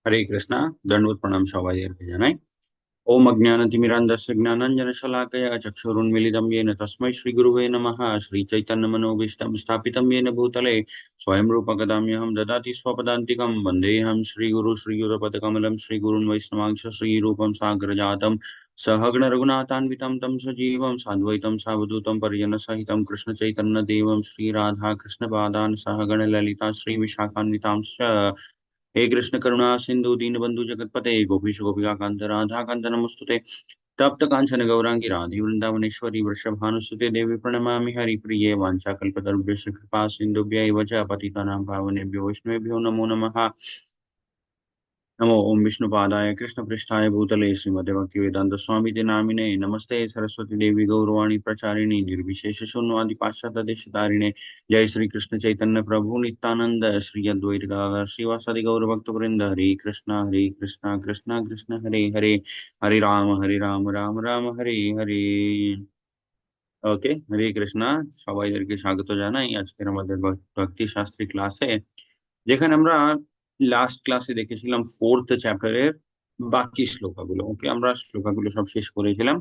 হরে কৃষ্ণ। দণ্ডবোধ প্রণাম সবাইকে জানাই। ওম অজ্ঞানতিমিরান্ধস্য জ্ঞানাঞ্জনশলাকয়া চক্ষুरुन्मीलितं येन तस्मै श्रीगुरुवे नमः। श्रीचैतन्यमनोभीष्टं स्थापितं येन भूतले स्वयं रूप कदाम्यहं ददाति स्वपदान्तिकं। वन्देऽहं श्रीगुरु श्रीयुतपदकमलं श्रीगुरुन् वैष्णवांश श्रीरूपं साग्रजातं सहगण रघुनाथान्वितं तं सजीवं साद्वैतं सावधूतं परिजनसहितं कृष्णचैतन्यदेवं श्रीराधा कृष्णपादान् सहगण ललिता श्रीविशाखान्वितांश्च। हे कृष्ण करुणा सिंधु दीनबंधु जगतपते गोपीश गोपिका कांत राधा कांत नमस्तुते। तप्त कांचन गौरांगी राधे वृंदावनेश्वरी वृषभानुसुते देवी प्रणमामि हरिप्रिये वाञ्छाकल्पतरुभ्यश्च कृपा सिन्धुभ्यैव च पतितानां पावनेभ्यो वैष्णवेभ्यो नमो नमः। नमो ओम विष्णुपादाय कृष्णपृष्ठाय भूतले श्रीमते भक्तिवेदांत स्वामी नामिने नमस्ते सरस्वती देवी गौरवाणी प्रचारिणी निर्विशेष शून्यवादी पाश्चात्य देशतारिणे। जय श्री कृष्ण चैतन्य प्रभु नित्यानंद श्री अद्वैत गदाधर श्रीवासादि गौर भक्त वृंद। हरे कृष्णा कृष्णा कृष्ण हरे हरे। हरे राम राम राम हरे हरे। ওকে, হরে কৃষ্ণা। সবাইদেরকে স্বাগত জানাই আজকের আমাদের ভক্তি শাস্ত্রী ক্লাসে, যেখানে আমরা লাস্ট ক্লাসে দেখেছিলাম ফোর্থ চ্যাপ্টারের বাকি শ্লোকাগুলো। ওকে, আমরা শ্লোকাগুলো সব শেষ করেছিলাম।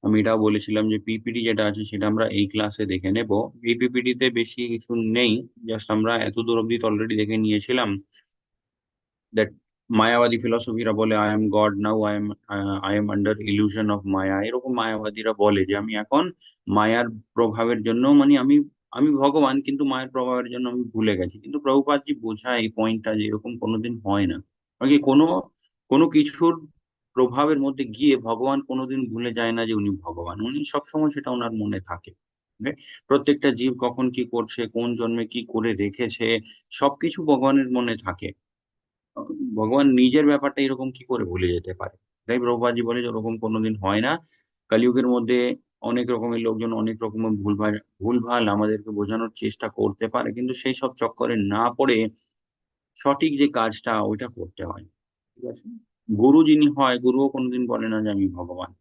আমি এটাও বলেছিলাম যে পিপিটি যেটা আছে সেটা আমরা এই ক্লাসে দেখে নেব। এই পিপিটিতে বেশি কিছু নেই, জাস্ট আমরা এত দূর অব্দি অলরেডি দেখে নিয়েছিলাম দ্যাট মায়াবাদী ফিলসফিরা বলে I am God now, I am under illusion of maya. এরকম মায়াবাদীরা বলে যে আমি এখন মায়ার প্রভাবের জন্য, মানে আমি আমি ভগবান, কিন্তু মায়ের প্রভাবের জন্য আমি ভুলে গেছি। কিন্তু প্রভুপাদজি বোঝায় এই পয়েন্টটা যে এরকম কোনোদিন হয় না। আগে কোনো কোনো কিছুর প্রভাবের মধ্যে গিয়ে ভগবান কোনোদিন ভুলে যায় না যে উনি ভগবান। উনি সবসময় সেটা ওনার মনে থাকে। Okay? প্রত্যেকটা জীব কখন কি করছে, কোন জন্মে কি করে রেখেছে, সবকিছু ভগবানের মনে থাকে। ভগবান নিজের ব্যাপারটা এরকম কি করে ভুলে যেতে পারে? তাই প্রভুপাদজি বলে যে ওরকম কোনোদিন হয় না। কলিযুগের মধ্যে অনেক রকমের লোকজন অনেক রকমের ভুলভাল আমাদেরকে বোঝানোর চেষ্টা করতে পারে, কিন্তু সেই সব চক্করে না পড়ে সঠিক যে কাজটা ওইটা করতে হয়। ঠিক আছে? গুরু যিনি হয়, গুরুও কোনোদিন বলে না যে আমি ভগবান।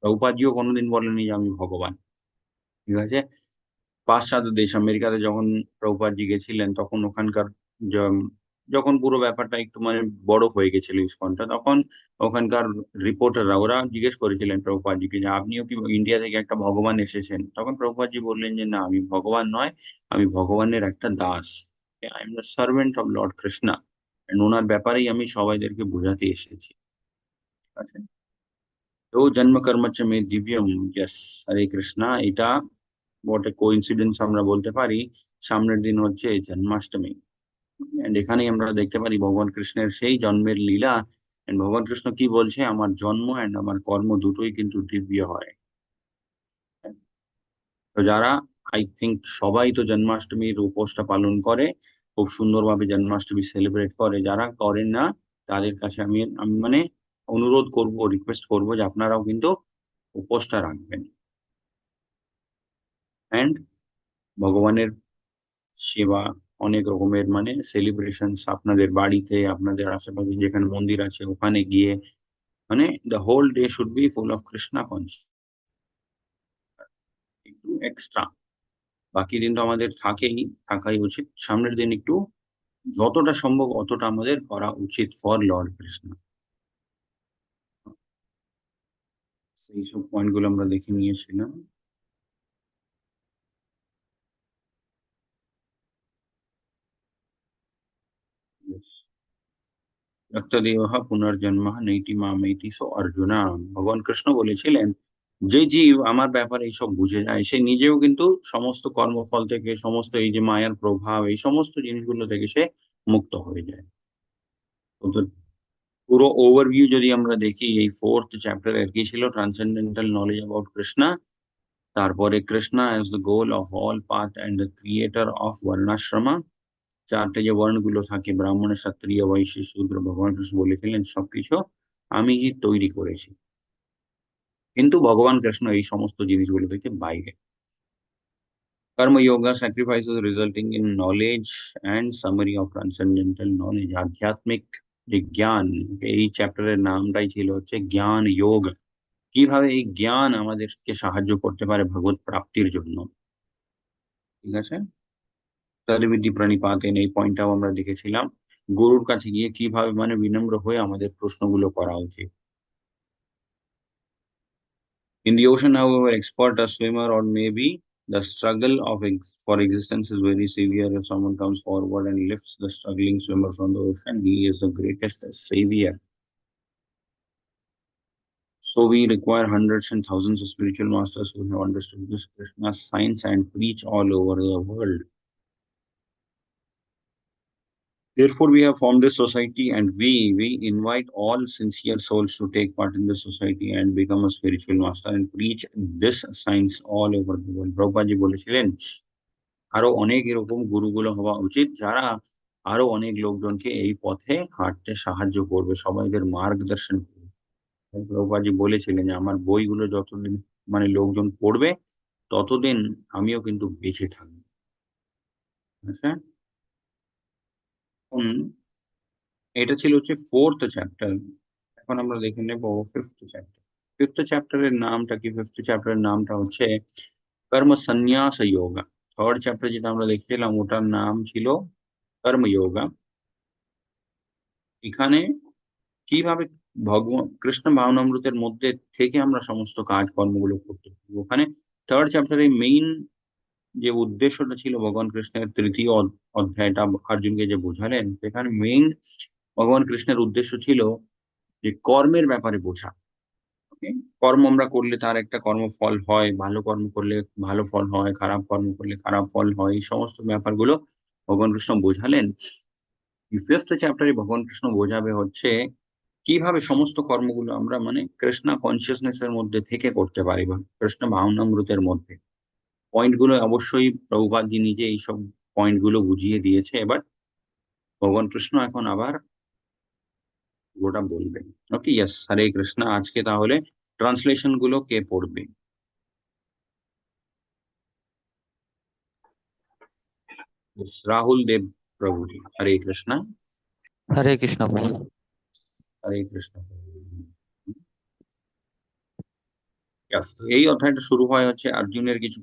প্রভুপাদজিও কোনোদিন বলেনি যে আমি ভগবান। ঠিক আছে? পাশ্চাত্য দেশ আমেরিকাতে যখন প্রভুপাদজি গেছিলেন, তখন ওখানকার য- যখন পুরো ব্যাপারটা একটু মানে বড় হয়ে গেছিল ইসকনটা, তখন ওখানকার রিপোর্টাররা ওরা জিজ্ঞেস করেছিলেন প্রভুপাদজিকে যে আপনিও কি ইন্ডিয়া থেকে একটা ভগবান এসেছেন? তখন প্রভুপাদজি বললেন যে না, আমি ভগবান নয়, আমি ভগবানের একটা দাস। I am the servant of Lord Krishna. ওনার ব্যাপারেই আমি সবাইদেরকে বোঝাতে এসেছি। ঠিক আছে? তো জন্ম কর্ম চ মে দিব্যম। ইয়েস, হরে কৃষ্ণা। এটা বটে কোইন্সিডেন্স আমরা বলতে পারি। সামনের দিন হচ্ছে জন্মাষ্টমী। And এখানেই আমরা দেখতে পারি ভগবান কৃষ্ণের সেই জন্মের লীলা। And ভগবান কৃষ্ণ কি বলছে, আমার জন্ম এন্ড আমার কর্ম দুটোই কিন্তু দিব্য হয়। তো যারা, আই থিঙ্ক সবাই তো জন্মাষ্টমীর উপোসটা পালন করে, খুব সুন্দরভাবে জন্মাষ্টমী সেলিব্রেট করে। যারা করেন না তাদের কাছে আমি আমি মানে অনুরোধ করব, রিকোয়েস্ট করব যে আপনারাও কিন্তু উপোসটা রাখবেন। অ্যান্ড ভগবানের সেবা, অনেক রকমের মানে সেলিব্রেশন আপনাদের বাড়িতে, আপনাদের আশেপাশে যেখানে মন্দির আছে ওখানে গিয়ে, মানে the whole day should be full of Krishna consciousness. একটু এক্সট্রা, বাকি দিন তো আমাদের থাকাই উচিত, সামনের দিন একটু যতটা সম্ভব অতটা আমাদের করা উচিত ফর লর্ড কৃষ্ণ। সেই সব পয়েন্ট গুলো আমরা দেখে নিয়েছিলাম। রক্তদেহ পুনর্জন্ম নৈতি মামেতি সো অর্জুনা। ভগবান কৃষ্ণ বলেছিলেন যে জীব আমার ব্যাপারে এইসব বুঝে যায়, সে নিজেও কিন্তু সমস্ত কর্মফল থেকে, সমস্ত এই যে মায়ার প্রভাব, এই সমস্ত জিনিসগুলো থেকে সে মুক্ত হয়ে যায়। তো পুরো ওভারভিউ যদি আমরা দেখি, এই ফোর্থ চ্যাপ্টারের কি ছিল, ট্রান্সেন্ডেন্টাল নলেজ অ্যাবাউট কৃষ্ণা। তারপরে Krishna as the goal of all path and the creator of varnashrama. চারটে যে বর্ণগুলো থাকে, ব্রাহ্মণ, ক্ষত্রিয়, বৈশ্য, শূদ্র, ভগবান কৃষ্ণ বলেছিলেন সবকিছু আমি তৈরি করেছি। কিন্তু ভগবান কৃষ্ণ এই সমস্ত জিনিসগুলো থেকে বাইরে। Karma yoga sacrifices resulting in knowledge and summary of transcendental knowledge. আধ্যাত্মিক যে জ্ঞান, এই চ্যাপ্টারের নামটাই ছিল হচ্ছে জ্ঞান যোগ। কিভাবে এই জ্ঞান আমাদেরকে সাহায্য করতে পারে ভগবত প্রাপ্তির জন্য। ঠিক আছে? তদ্বিধি প্রণিপাতেন, এই পয়েন্টটাও আমরা দেখেছিলাম। গুরুর কাছে গিয়ে কিভাবে মানে বিনম্র হয়ে আমাদের প্রশ্নগুলো করা উচিত। In the ocean, however expert a swimmer or maybe the struggle of for existence is very severe. If someone comes forward and lifts the struggling swimmer from the ocean, he is the greatest savior. So we require hundreds and thousands of spiritual masters who have understood this Krishna's science and preach all over the world. Therefore, we have formed this society, and we invite all sincere souls to take part in this society and become a spiritual master and preach this science all over the world. Prabhupada ji বলেছিলেন আরো অনেক এরকম গুরুগুলো হওয়া উচিত যারা আরো অনেক লোকজনকে এই পথে হাঁটতে সাহায্য করবে, সবাইদের মার্গদর্শন করবে। প্রভুপাদজি বলেছিলেন যে আমার বইগুলো যতদিন মানে লোকজন পড়বে ততদিন আমিও কিন্তু বেঁচে থাকবো। আচ্ছা, এটা ছিল হচ্ছে ফোর্থ চ্যাপ্টার। এখন আমরা দেখে নেব ফিফথ চ্যাপ্টার। ফিফথ চ্যাপ্টারের নামটা কি? ফিফথ চ্যাপ্টারের নামটা হচ্ছে কর্ম সন্ন্যাস যোগা। থার্ড চ্যাপ্টার যেটা আমরা দেখছিলাম ওটার নাম ছিল কর্মযোগা। এখানে কিভাবে ভগবান কৃষ্ণ ভাবনামৃতের মধ্যে থেকে আমরা সমস্ত কাজকর্মগুলো করতে পারবো। ওখানে থার্ড চ্যাপ্টারে মেইন যে উদ্দেশ্যটা ছিল ভগবান কৃষ্ণের তৃতীয় অধ্যায়টা অর্জুনকে যে বোঝালেন, সেখানে মেইন ভগবান কৃষ্ণের উদ্দেশ্য ছিল যে কর্মের ব্যাপারে বোঝা। ওকে? কর্ম আমরা করলে তার একটা কর্মফল হয়, ভালো কর্ম করলে ভালো ফল হয়, খারাপ কর্ম করলে খারাপ ফল হয়। এই সমস্ত ব্যাপারগুলো ভগবান কৃষ্ণ বোঝালেন। ফিফথ চ্যাপ্টারে ভগবান কৃষ্ণ বোঝাবে হচ্ছে কিভাবে সমস্ত কর্মগুলো আমরা মানে কৃষ্ণা কনসিয়াসনেস এর মধ্যে থেকে করতে পারি বা কৃষ্ণ ভাবনামৃতের মধ্যে। পয়েন্ট গুলো অবশ্যই প্রভুপাদ জি নিজে এইসব পয়েন্ট গুলো বুঝিয়ে দিয়েছে। এবার ভগবান কৃষ্ণ এখন আবার ওটা বলবেন। ওকে, ইয়েস, হরে কৃষ্ণ। আজকে তাহলে ট্রান্সলেশন গুলো কে পড়বে? Yes, রাহুল দেব প্রভুজি, হরে কৃষ্ণ। হরে কৃষ্ণ প্রভু। হরে কৃষ্ণ। Yes, তো এই অধ্যায়টা শুরু হয় হচ্ছে অর্জুনের কিছু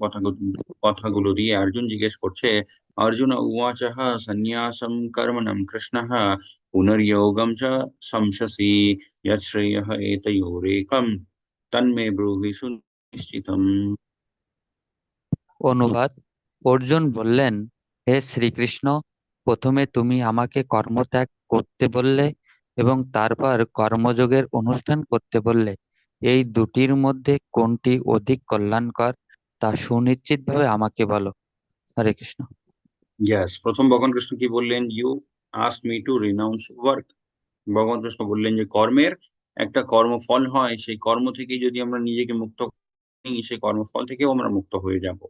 কথাগুলো দিয়ে। অর্জুন জিজ্ঞেস করছে, অর্জুন উবাচঃ সন্ন্যাসম কর্মণম কৃষ্ণঃ পুনর্যোগম চ সংশসি যচ্ছ্রেয়ঃ এতয়োরেকম তন্মে ব্রূহি সুনিশ্চিতম। অনুবাদ: অর্জুন বললেন, হে শ্রীকৃষ্ণ, প্রথমে তুমি আমাকে কর্মত্যাগ করতে বললে এবং তারপর কর্মযোগের অনুষ্ঠান করতে বললে। এই দুটির মধ্যে কোনটি অধিক কল্যাণকর তা সুনিশ্চিতভাবে আমাকে বলো। হরে কৃষ্ণ। ইয়াস, প্রথম ভগবান কৃষ্ণ কি বললেন? You ask me to renounce work. ভগবান কৃষ্ণ বললেন যে কর্মের একটা কর্মফল হয়, সেই কর্ম থেকে যদি আমরা নিজেকে মুক্ত করি, সেই কর্মফল থেকেও আমরা মুক্ত হয়ে যাব।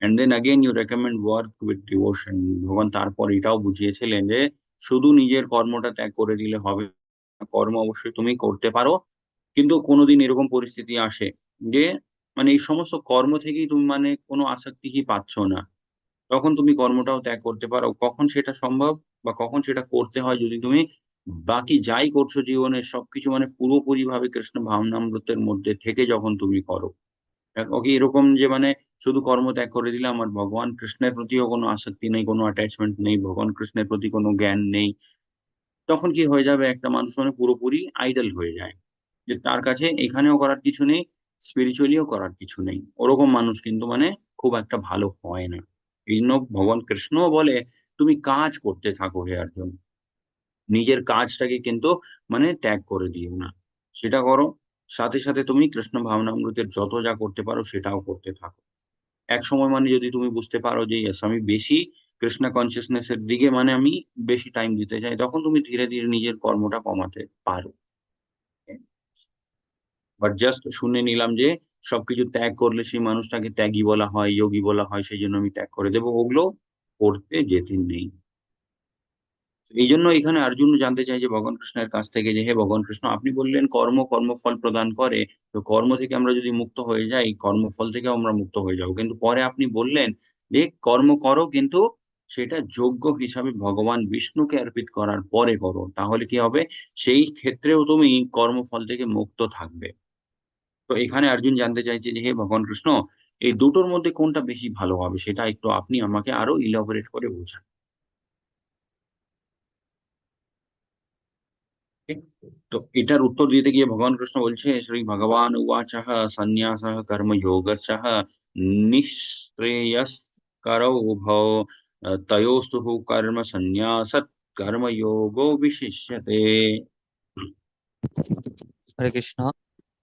And then again you recommend work with devotion. ভগবান তারপর এটাও বুঝিয়েছিলেন যে শুধু নিজের কর্মটা ত্যাগ করে দিলে হবে না। কর্ম অবশ্যই তুমি করতে পারো, কিন্তু কোনোদিন এরকম পরিস্থিতি আসে যে মানে এই সমস্ত কর্ম থেকেই তুমি মানে কোনো আসক্তিই পাচ্ছ না, তখন তুমি কর্মটাও ত্যাগ করতে পারো। কখন সেটা সম্ভব বা কখন সেটা করতে হয়, যদি তুমি বাকি যাই করছো জীবনে সবকিছু মানে পুরোপুরি ভাবে কৃষ্ণ ভাবনামৃতের মধ্যে থেকে যখন তুমি করো। ওকে, এরকম যে মানে শুধু কর্ম ত্যাগ করে দিলাম আর ভগবান কৃষ্ণের প্রতিও কোনো আসক্তি নেই, কোনো অ্যাটাচমেন্ট নেই, ভগবান কৃষ্ণের প্রতি কোনো জ্ঞান নেই, তখন কি হয়ে যাবে? একটা মানুষ মানে পুরোপুরি আইডল হয়ে যায়, যে তার কাছে এখানেও করার কিছু নেই, স্পিরিচুয়ালিও করার কিছু নেই। ওরকম মানুষ কিন্তু মানে খুব একটা ভালো হয় না। এই জন্য ভগবান কৃষ্ণও বলে তুমি কাজ করতে থাকো হে অর্জুন, নিজের কাজটাকে কিন্তু মানে ত্যাগ করে দিও না, সেটা করো। সাথে সাথে তুমি কৃষ্ণ ভাবনামৃতের যত যা করতে পারো সেটাও করতে থাকো। একসময় মানে যদি তুমি বুঝতে পারো যে ইয়েস আমি বেশি কৃষ্ণ কনসিয়াসনেস এর দিকে মানে আমি বেশি টাইম দিতে চাই, তখন তুমি ধীরে ধীরে নিজের কর্মটা কমাতে পারো। বাট জাস্ট শুনে নিলাম যে সবকিছু ত্যাগ করলে সেই মানুষটাকে ত্যাগী বলা হয়, যোগী বলা হয়, সেই জন্য আমি ত্যাগ করে দেবো, ওগুলো করতে যেতে নেই। এই জন্য এখানে অর্জুন জানতে চাই যে ভগবান কৃষ্ণের কাছ থেকে যে হে ভগবান কৃষ্ণ, আপনি বললেন কর্ম কর্মফল প্রদান করে, তো কর্ম থেকে আমরা যদি মুক্ত হয়ে যাই কর্মফল থেকেও আমরা মুক্ত হয়ে যাবো। কিন্তু পরে আপনি বললেন যে কর্ম করো, কিন্তু সেটা যোগ্য হিসাবে ভগবান বিষ্ণুকে অর্পিত করার পরে করো, তাহলে কি হবে? সেই ক্ষেত্রেও তুমি কর্মফল থেকে মুক্ত থাকবে। তো এখানে অর্জুন জানতে চাইছে যে হে ভগবান কৃষ্ণ, এই দুটোর মধ্যে কোনটা বেশি ভালো হবে, সেটা একটু আপনি আমাকে আরো ইলাবোরেট করে বোঝান। ঠিক? তো এটার উত্তর দিতে গিয়ে ভগবান কৃষ্ণ বলছে শ্রী ভগবান উবাচঃ সন্ন্যাসঃ কর্মযোগস্য নিঃশ্রেয়স্করौ উভৌ তয়োস্তু কর্ম সন্ন্যাসাৎ কর্মযোগো বিশিষ্যতে। হরে কৃষ্ণ।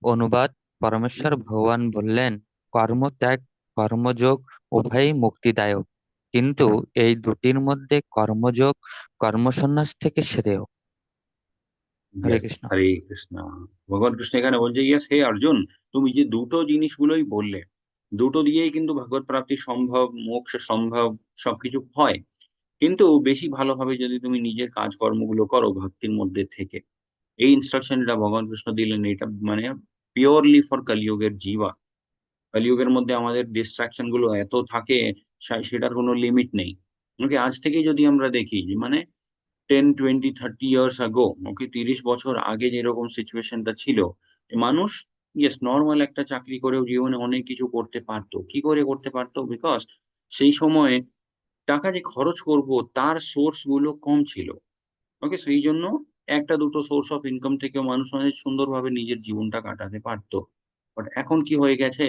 অনুবাদ: পরমেশ্বর ভগবান বললেন, কর্মত্যাগ, কর্মযোগ উভয়ই মুক্তিদায়ক, কিন্তু এই দুটির মধ্যে কর্মযোগ কর্মসন্ন্যাস থেকে শ্রেয়। হরে ইয়েস, কৃষ্ণ। হরে কৃষ্ণ। ভগবান কৃষ্ণ এখানে বলছে, ইয়েস হে অর্জুন, তুমি যে দুটো জিনিসগুলোই বললে, দুটো দিয়েই কিন্তু ভগবত প্রাপ্তি সম্ভব, মোক্ষ সম্ভব, সবকিছু হয়। কিন্তু বেশি ভালো হবে যদি তুমি নিজের কাজকর্মগুলো করো ভক্তির মধ্যে থেকে। এই ইনস্ট্রাকশনটা ভগবান কৃষ্ণ দিলেন, এটা মানে পিওরলি ফর কলিযুগের জীবা। কলিযুগের মধ্যে আমাদের ডিস্ট্রাকশন গুলো এত থাকে, সেটার কোনো লিমিট নেই। ওকে, আজ থেকেই যদি আমরা দেখি যে মানে 10, 20, 30 ইয়ার্স আগো, ওকে, 30 বছর আগে যেরকম সিচুয়েশনটা ছিল, মানুষ ইয়েস নর্মাল একটা চাকরি করেও জীবনে অনেক কিছু করতে পারতো। কি করে করতে পারতো? বিকজ সেই সময়ে টাকা যে খরচ করব তার সোর্স গুলো কম ছিল। ওকে, সেই জন্য একটা দুটো সোর্স অফ ইনকাম থেকেও মানুষ অনেক সুন্দরভাবে নিজের জীবনটা কাটাতে পারতো। বাট এখন কি হয়ে গেছে,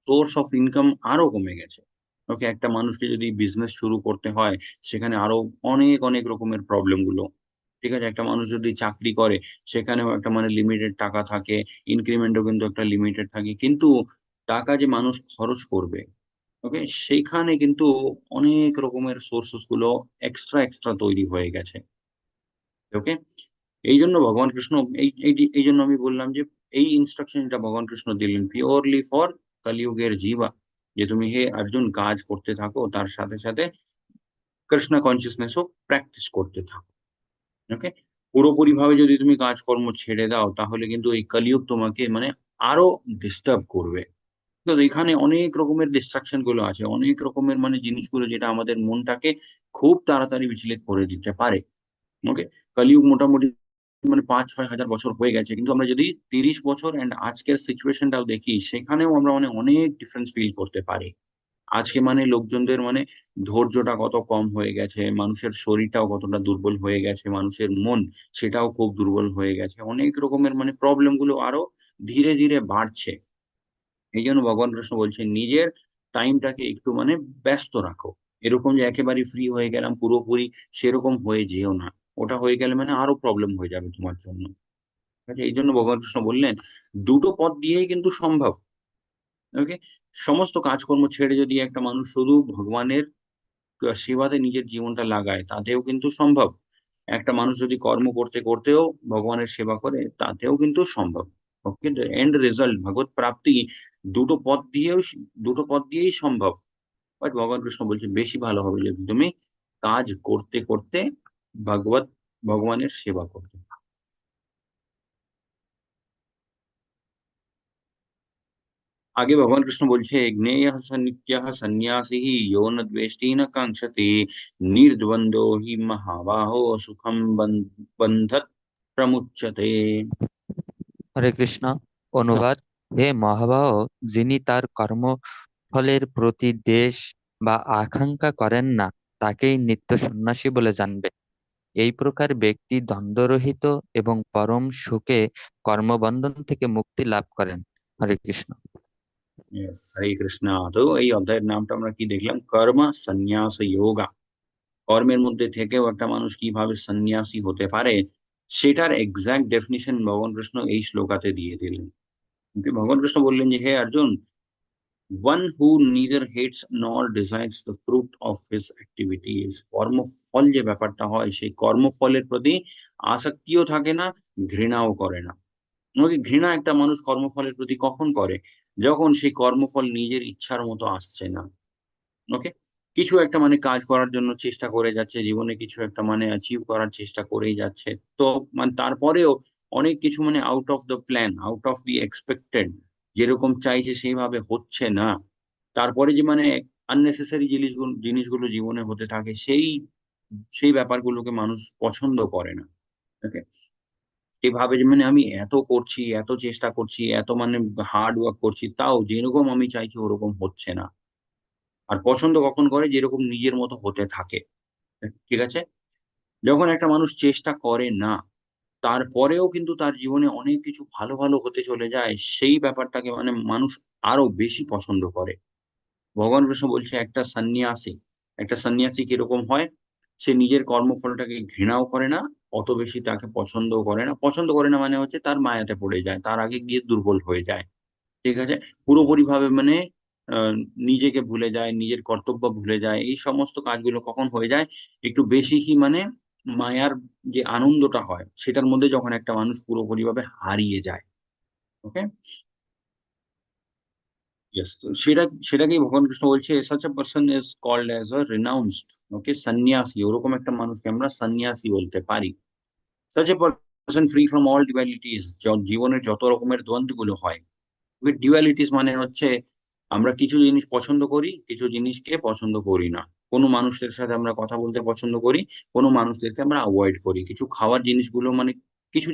সোর্স অফ ইনকাম আরো কমে গেছে। ওকে, একটা মানুষকে যদি বিজনেস শুরু করতে হয়, সেখানে আরো অনেক অনেক রকমের প্রবলেম গুলো। ঠিক আছে, একটা মানুষ যদি চাকরি করে, সেখানেও একটা মানে লিমিটেড টাকা থাকে, ইনক্রিমেন্টও কিন্তু একটা লিমিটেড থাকে, কিন্তু টাকা যে মানুষ খরচ করবে, ওকে, সেইখানে কিন্তু অনেক রকমের সোর্সেস গুলো এক্সট্রা এক্সট্রা তৈরি হয়ে গেছে। ওকে, এই জন্য ভগবান কৃষ্ণ এই জন্য আমি বললাম যে এই ইনস্ট্রাকশনটা ভগবান কৃষ্ণ দিলেন পিওরলি ফর কলিযুগের জীবা, যে তুমি হে অর্জুন কাজ করতে থাকো, তার সাথে সাথে কৃষ্ণ কনসিয়াসনেসও প্র্যাকটিস করতে থাকো। ওকে, পুরোপুরি ভাবে যদি তুমি কাজকর্ম ছেড়ে দাও, তাহলে কিন্তু এই কলিযুগ তোমাকে মানে আরো ডিস্টার্ব করবে। বিকজ এখানে অনেক রকমের ডিস্ট্রাকশন গুলো আছে, অনেক রকমের মানে জিনিসগুলো যেটা আমাদের মনটাকে খুব তাড়াতাড়ি বিচলিত করে দিতে পারে। ওকে, কলিযুগ মোটামুটি মানে 5-6 হাজার বছর হয়ে গেছে। কিন্তু আমরা যদি 30 বছর এন্ড আজকের সিচুয়েশনটাও দেখি, সেখানেও আমরা মানে অনেক ডিফারেন্স ফিল করতে পারি। আজকে মানে লোকজনদের মানে ধৈর্যটা কত কম হয়ে গেছে, মানুষের শরীরটাও কতটা দুর্বল হয়ে গেছে, মানুষের মন সেটাও খুব দুর্বল হয়ে গেছে। অনেক রকমের মানে প্রবলেম গুলো আরো ধীরে ধীরে বাড়ছে। এইজন্য ভগবান কৃষ্ণ বলছেন নিজের টাইমটাকে একটু মানে ব্যস্ত রাখো। এরকম যে একেবারে ফ্রি হয়ে গেলাম পুরোপুরি, সেরকম হয়ে যেও না। ওটা হয়ে গেলে মানে আরো প্রবলেম হয়ে যাবে তোমার জন্য। ঠিক আছে? এই জন্য ভগবান কৃষ্ণ বললেন দুটো পথ দিয়েই কিন্তু সম্ভব। ওকে, সমস্ত কাজকর্ম ছেড়ে যদি একটা মানুষ শুধু ভগবানের সেবাতে নিজের জীবনটা লাগায়, তাতেও কিন্তু সম্ভব। একটা মানুষ যদি কর্ম করতে করতেও ভগবানের সেবা করে, তাতেও কিন্তু সম্ভব। ওকে, এন্ড রেজাল্ট ভগবত প্রাপ্তি দুটো পথ দিয়েও দুটো পথ দিয়েই সম্ভব। বাট ভগবান কৃষ্ণ বলছে বেশি ভালো হবে যদি তুমি কাজ করতে করতে ভগবত ভগবানের সেবা করতে। आगे भगवान कृष्ण बोलছে ज्ञेयः स नित्यः सन्न्यासी यो न द्वेष्टि न कांक्षति निर्द्वन्द्वो हि महाबाहो सुखं बन्धत् प्रमुच्यते। হরে কৃষ্ণ। অনুবাদ: হে মহাবাহ, যিনি তার কর্মফলের প্রতি দ্বেষ বা আকাঙ্ক্ষা করেন না, তাকেই নিত্য সন্ন্যাসী বলে জানবে। এই প্রকার ব্যক্তি দ্বন্দ্বরহিত এবং পরম সুখে কর্মবন্ধন থেকে মুক্তি লাভ করেন। হরে কৃষ্ণ। Yes, হরে কৃষ্ণ। তো এই অধ্যায়ের নামটা আমরা কি দেখলাম? কর্ম সন্ন্যাস যোগা। কর্মের মধ্যে থেকেও একটা মানুষ কিভাবে সন্ন্যাসী হতে পারে, সেটার এক্সাক্ট ডেফিনিশন ভগবান কৃষ্ণ এই শ্লোকাতে দিয়ে দিলেন। ভগবান কৃষ্ণ বললেন যে হে Arjun, one who neither hates nor desires the fruit of his activities, কর্মফল যে ব্যাপারটা হয়, সেই কর্মফলের প্রতি আসক্তিও থাকে না, ঘৃণাও করে না। ওই ঘৃণা একটা মানুষ কর্মফলের প্রতি কখন করে? যখন সেই কর্মফল নিজের ইচ্ছার মতো আসছে না। ওকে, কিছু একটা মানে কাজ করার জন্য চেষ্টা করে যাচ্ছে, জীবনে কিছু একটা মানে অ্যাচিভ করার চেষ্টা করেই যাচ্ছে। তো মানে তারপরেও অনেক কিছু মানে out of the plan, out of the expected, যেরকম চাইছে সেইভাবে হচ্ছে না। তারপরে যে মানে আননেসেসারি জিনিসগুলো জীবনে হতে থাকে, সেই সেই ব্যাপারগুলোকে মানুষ পছন্দ করে না। ওকে, সে ভাবে যে মানে আমি এত করছি, এত চেষ্টা করছি, এত মানে হার্ড ওয়ার্ক করছি, তাও যেরকম আমি চাইছি ওরকম হচ্ছে না। আর পছন্দ কখন করে? যেরকম নিজের মতো হতে থাকে। ঠিক আছে? যখন একটা মানুষ চেষ্টা করে না, তারপরেও কিন্তু তার জীবনে অনেক কিছু ভালো ভালো হতে চলে যায়, সেই ব্যাপারটাকে মানে মানুষ আরো বেশি পছন্দ করে। ভগবান কৃষ্ণ বলছে একটা সন্ন্যাসী কিরকম হয়? সে নিজের কর্মফলটাকে ঘৃণাও করে না, অত বেশি তাকে পছন্দও করে না। পছন্দ করে না মানে হচ্ছে তার মায়াতে পড়ে যায়, তার আগে গিয়ে দুর্বল হয়ে যায়। ঠিক আছে? পুরোপুরিভাবে মানে আ নিজেকে ভুলে যায়, নিজের কর্তব্য ভুলে যায়। এই সমস্ত কাজগুলো কখন হয়ে যায়? একটু বেশি কি মানে মায়ার যে আনন্দটা হয়, সেটার মধ্যে যখন একটা মানুষ পুরোপুরিভাবে হারিয়ে যায়। ওকে? ইয়েস। তো সেটাকেই ভগবান কৃষ্ণ বলছে, "Such a person is called as a renounced." ওকে? সন্ন্যাসী। ওরকম একটা মানুষকে আমরা সন্ন্যাসী বলতে পারি। Such a person free from all dualities. জীবনের যত রকমের দ্বন্দ্বগুলো হয়, ডুয়ালিটিস মানে হচ্ছে আমরা কিছু জিনিস পছন্দ করি, কিছু জিনিসকে পছন্দ করি না। কোনো মানুষের সাথে আমরা কথা বলতে পছন্দ করি, কোনো মানুষদেরকে আমরা এভয়েড করি। কিছু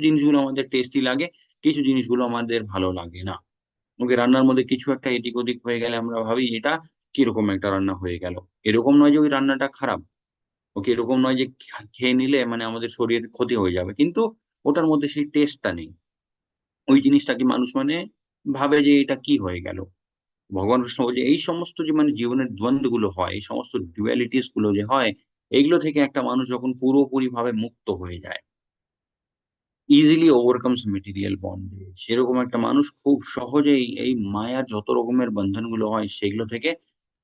জিনিসগুলো আমাদের টেস্টি লাগে, কিছু জিনিসগুলো আমাদের ভালো লাগে না। ওকে, রান্নার মধ্যে কিছু একটা এদিক ওদিক হয়ে গেলে আমরা ভাবি এটা কিরকম একটা রান্না হয়ে গেল। এরকম নয় যে ওই রান্নাটা খারাপ। ওকে, এরকম নয় যে খেয়ে নিলে মানে আমাদের শরীরের ক্ষতি হয়ে যাবে। কিন্তু ওটার মধ্যে সেই টেস্টটা নেই। ওই জিনিসটাকে মানুষ মানে ভাবে যে এটা কি হয়ে গেল? ভগবান কৃষ্ণ বলছে এই সমস্ত যে মানে জীবনের দ্বন্দ্বগুলো হয়, এই সমস্ত ডুয়ালিটিস গুলো যে হয়, এগুলো থেকে একটা মানুষ যখন পুরোপুরিভাবে মুক্ত হয়ে যায়, ইজিলি ওভারকামস মেটেরিয়াল বন্ডেজ। সেরকম একটা মানুষ খুব সহজেই এই মায়ার যত রকমের বন্ধনগুলো হয়, সেগুলো থেকে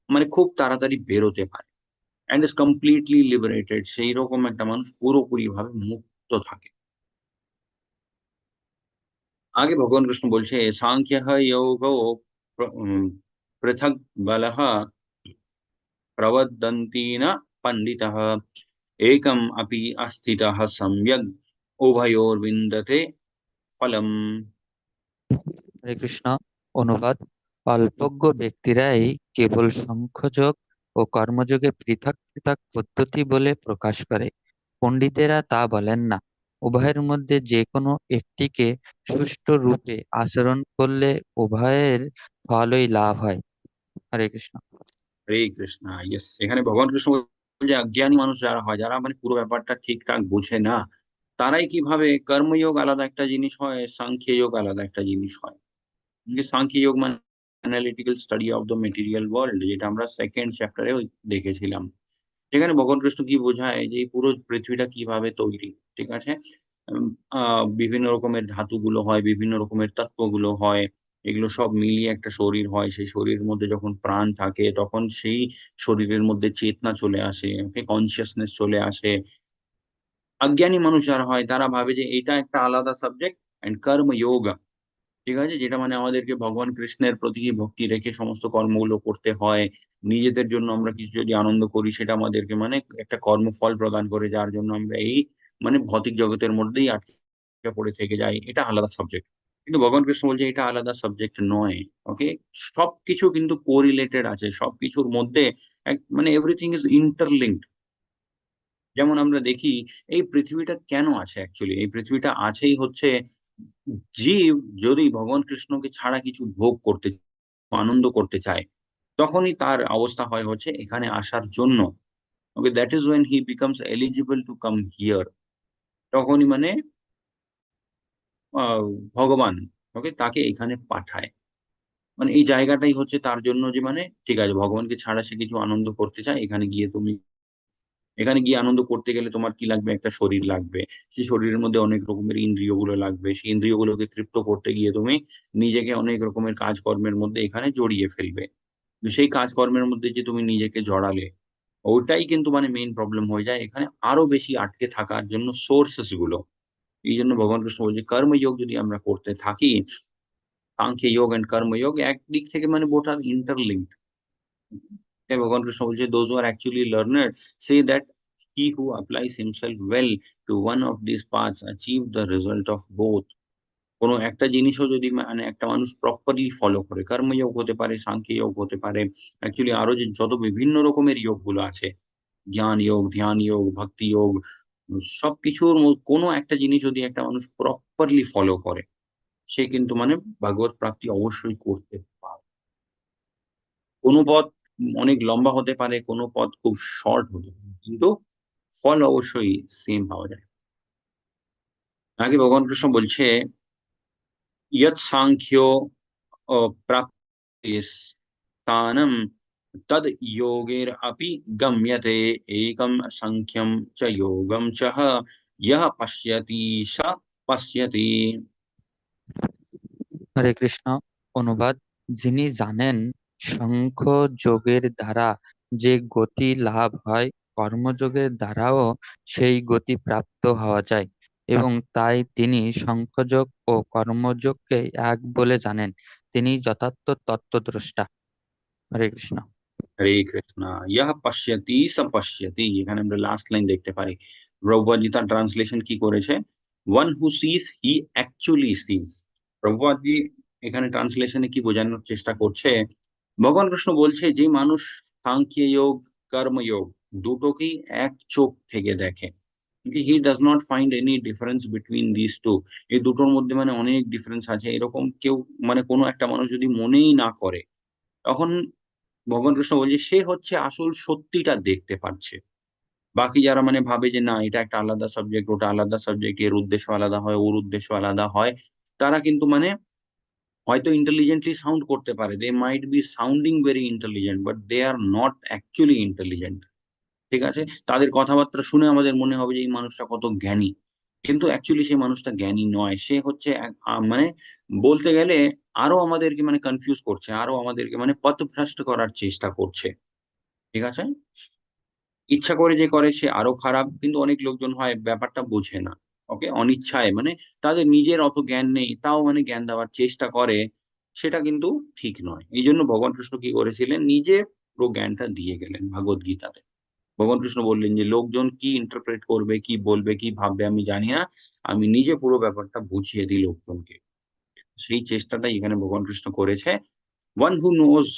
মানে খুব তাড়াতাড়ি বেরোতে পারে। And is completely liberated. সেইরকম একটা মানুষ পুরোপুরিভাবে মুক্ত থাকে। আগে ভগবান কৃষ্ণ বলছে, "সাংখ্যঃ যোগো পৃথক বলঃ प्रवदन्ति न पंडितः एकम् अपि अस्थितः सम्यग् उभयोर्विन्दते फलम्।" হরে কৃষ্ণ। অনুবাদ: অল্পজ্ঞ ব্যক্তিরাই কেবল সাংখ্যযোগ ও কর্মযোগে পৃথক পৃথক পদ্ধতি বলে প্রকাশ করে। পণ্ডিতেরা তা বলেন না। উভয়ের মধ্যে যে কোনো একটিকে সুষ্ঠু রূপে আচরণ করলে উভয়ের ফলই লাভ হয়। হরে কৃষ্ণ। হরে কৃষ্ণ। ইয়েস, এখানে ভগবান কৃষ্ণ বলছেন যে অজ্ঞানী মানুষ যারা হয়, যারা মানে পুরো ব্যাপারটা ঠিকঠাক বোঝে না, তারাই কিভাবে কর্মযোগ আলাদা একটা জিনিস হয়, সাংখ্য যোগ আলাদা একটা জিনিস হয়। সাংখ্য যোগ মানে analytical study of the material world, যেটা আমরা 2nd চ্যাপ্টারেও দেখেছিলাম। এখানে ভগবান কৃষ্ণ কি বোঝায় যে এই পুরো পৃথিবীটা কিভাবে তৈরি, ঠিক আছে? উম আ বিভিন্ন রকমের ধাতুগুলো হয়, বিভিন্ন রকমের তত্ত্বগুলো হয়। এগুলো সব মিলিয়ে একটা শরীর হয়। সেই শরীরের মধ্যে যখন প্রাণ থাকে তখন সেই শরীরের মধ্যে চেতনা চলে আসে, ওকে? কনসিয়াসনেস চলে আসে। অজ্ঞানী মানুষ যারা হয় তারা ভাবে যে এটা একটা আলাদা সাবজেক্ট অ্যান্ড কর্ম যোগা, ঠিক আছে? যেটা মানে আমাদেরকে ভগবান কৃষ্ণের প্রতি ভক্তি রেখে সমস্ত কর্মগুলো করতে হয়। নিজেদের জন্য আমরা কিছু যদি আনন্দ করি সেটা আমাদেরকে মানে একটা কর্মফল প্রদান করে, যার জন্য আমরা এই মানে ভৌতিক জগতের মধ্যেই আটকে পড়ে থেকে যাই। এটা আলাদা সাবজেক্ট। কিন্তু ভগবান কৃষ্ণ বলছে এটা আলাদা সাবজেক্ট নয়। ওকে? সবকিছু কিন্তু কোরিলেটেড আছে। সবকিছুর মধ্যে মানে এভরিথিং ইস ইন্টারলিঙ্কড। যেমন আমরা দেখি এই পৃথিবীটা কেন আছে অ্যাকচুয়ালি? এই পৃথিবীটা আছেই হচ্ছে জীব যদি ভগবান কৃষ্ণকে ছাড়া কিছু ভোগ করতে, আনন্দ করতে চায়, তখনই তার অবস্থা হয় হচ্ছে এখানে আসার জন্য। Okay? That is when he becomes eligible to come here. তখনই মানে আ ভগবান, ওকে? তাকে এখানে পাঠায়। মানে এই জায়গাটাই হচ্ছে তার জন্য যে মানে ঠিক আছে, ভগবানকে ছাড়া সে কিছু আনন্দ করতে চায়, এখানে গিয়ে আনন্দ করতে গেলে তোমার কি লাগবে? একটা শরীর লাগবে। সেই শরীরের মধ্যে অনেক রকমের ইন্দ্রিয়গুলো লাগবে। সেই ইন্দ্রিয়গুলোকে তৃপ্ত করতে গিয়ে তুমি নিজেকে অনেক রকমের কাজকর্মের মধ্যে এখানে জড়িয়ে ফেলবে। তো সেই কাজকর্মের মধ্যে যে তুমি নিজেকে জড়ালে, ওটাই কিন্তু মানে মেইন প্রবলেম হয়ে যায়। এখানে আরো বেশি আটকে থাকার জন্য সোর্সেস গুলো। এইজন্য ভগবান কৃষ্ণ বলছে কর্মযোগ যদি আমরা করতে থাকি, সাংখ্য যোগ অ্যান্ড কর্মযোগ একদিক থেকে মানে বোথ আর ইন্টারলিঙ্কড। তাই ভগবান কৃষ্ণ বলছে, "Those who are actually learned say that he who applies himself well to one of these paths achieve the result of both." কোন একটা জিনিসও যদি মানে একটা মানুষ প্রপারলি ফলো করে, কর্মযোগ হতে পারে, সাংখ্য যোগ হতে পারে। অ্যাকচুয়ালি আরো যে যত বিভিন্ন রকমের যোগগুলো আছে, জ্ঞান যোগ, ধ্যান যোগ, ভক্তি যোগ, সবকিছুর কোনো একটা জিনিস যদি একটা মানুষ প্রপারলি ফলো করে, সে কিন্তু মানে ভগবৎ প্রাপ্তি অবশ্যই করতে পারে। কোন পথ অনেক লম্বা হতে পারে, কোন পথ খুব শর্ট হতে পারে। কিন্তু ফল অবশ্যই সেম পাওয়া যায়। আগে ভগবান কৃষ্ণ বলছে यत् सांख्यो प्राप्ति स्थानम तद योगेर अपि गम्यते एकम संख्यम च योगम च यह पश्यति स पश्यति। হরে কৃষ্ণ। অনুবাদ: যিনি জানেন সাংখ্য যোগের দ্বারা যে গতি লাভ হয়, কর্মযোগের দ্বারাও সেই গতি প্রাপ্ত হওয়া যায়, এবং তাই তিনি সাংখ্যযোগ ও কর্মযোগকে এক বলে জানেন, তিনি যথার্থ তত্ত্বদ্রষ্টা। হরে কৃষ্ণ। হরে কৃষ্ণ। ইহ পশ্যতি স পশ্যতি, এখানে আমরা লাস্ট লাইন দেখতে পারি। প্রভুপাদ জি তার ট্রান্সলেশন কি করেছে, one who sees he actually sees. Prabhupada ji এখানে ট্রান্সলেশনে কি বোঝানোর চেষ্টা করছে, ভগবান কৃষ্ণ বলছে যে মানুষ সাংখ্য যোগ কর্মযোগ দুটোকেই এক চোখ থেকে দেখে, he does not find any difference between this two. এই দুটোর মধ্যে মানে অনেক ডিফারেন্স আছে, এরকম কেউ মানে কোনো একটা মানুষ যদি মনেই না করে, তখন ভগবান কৃষ্ণ বলছে সে হচ্ছে আসল সত্যিটা দেখতে পাচ্ছে। বাকি যারা মানে ভাবে যে না এটা একটা আলাদা সাবজেক্ট, ওটা আলাদা সাবজেক্ট, এর উদ্দেশ্য আলাদা হয়, ওর উদ্দেশ্য আলাদা হয়, তারা কিন্তু মানে হয়তো ইন্টেলিজেন্টলি সাউন্ড করতে পারে, they might be sounding very intelligent but they are not actually intelligent. ঠিক আছে, তাদের কথাবার্তা শুনে আমাদের মনে হবে যে এই মানুষটা কত জ্ঞানী, কিন্তু অ্যাকচুয়ালি সেই মানুষটা জ্ঞানী নয়, সে হচ্ছে মানে বলতে গেলে আরো আমাদেরকে মানে কনফিউজ করছে, আরো আমাদেরকে মানে পথভ্রষ্ট করার চেষ্টা করছে। ঠিক আছে, ইচ্ছা করে যে করে সে আরো খারাপ, কিন্তু অনেক লোকজন হয় ব্যাপারটা বোঝে না। ওকে, অনিচ্ছায় মানে তাদের নিজের অত জ্ঞান নেই, তাও মানে জ্ঞান দেওয়ার চেষ্টা করে, সেটা কিন্তু ঠিক নয়। এই জন্য ভগবান কৃষ্ণ কি করেছিলেন, নিজে পুরো জ্ঞানটা দিয়ে গেলেন ভগবদ গীতাতে। ভগবান কৃষ্ণ বললেন যে লোকজন কি ইন্টারপ্রেট করবে, কি বলবে, কি ভাববে আমি জানি না, আমি নিজে পুরো ব্যাপারটা বুঝিয়ে দিই লোকজনকে। সেই চেষ্টাটাই এখানে ভগবান কৃষ্ণ করেছে। One who knows,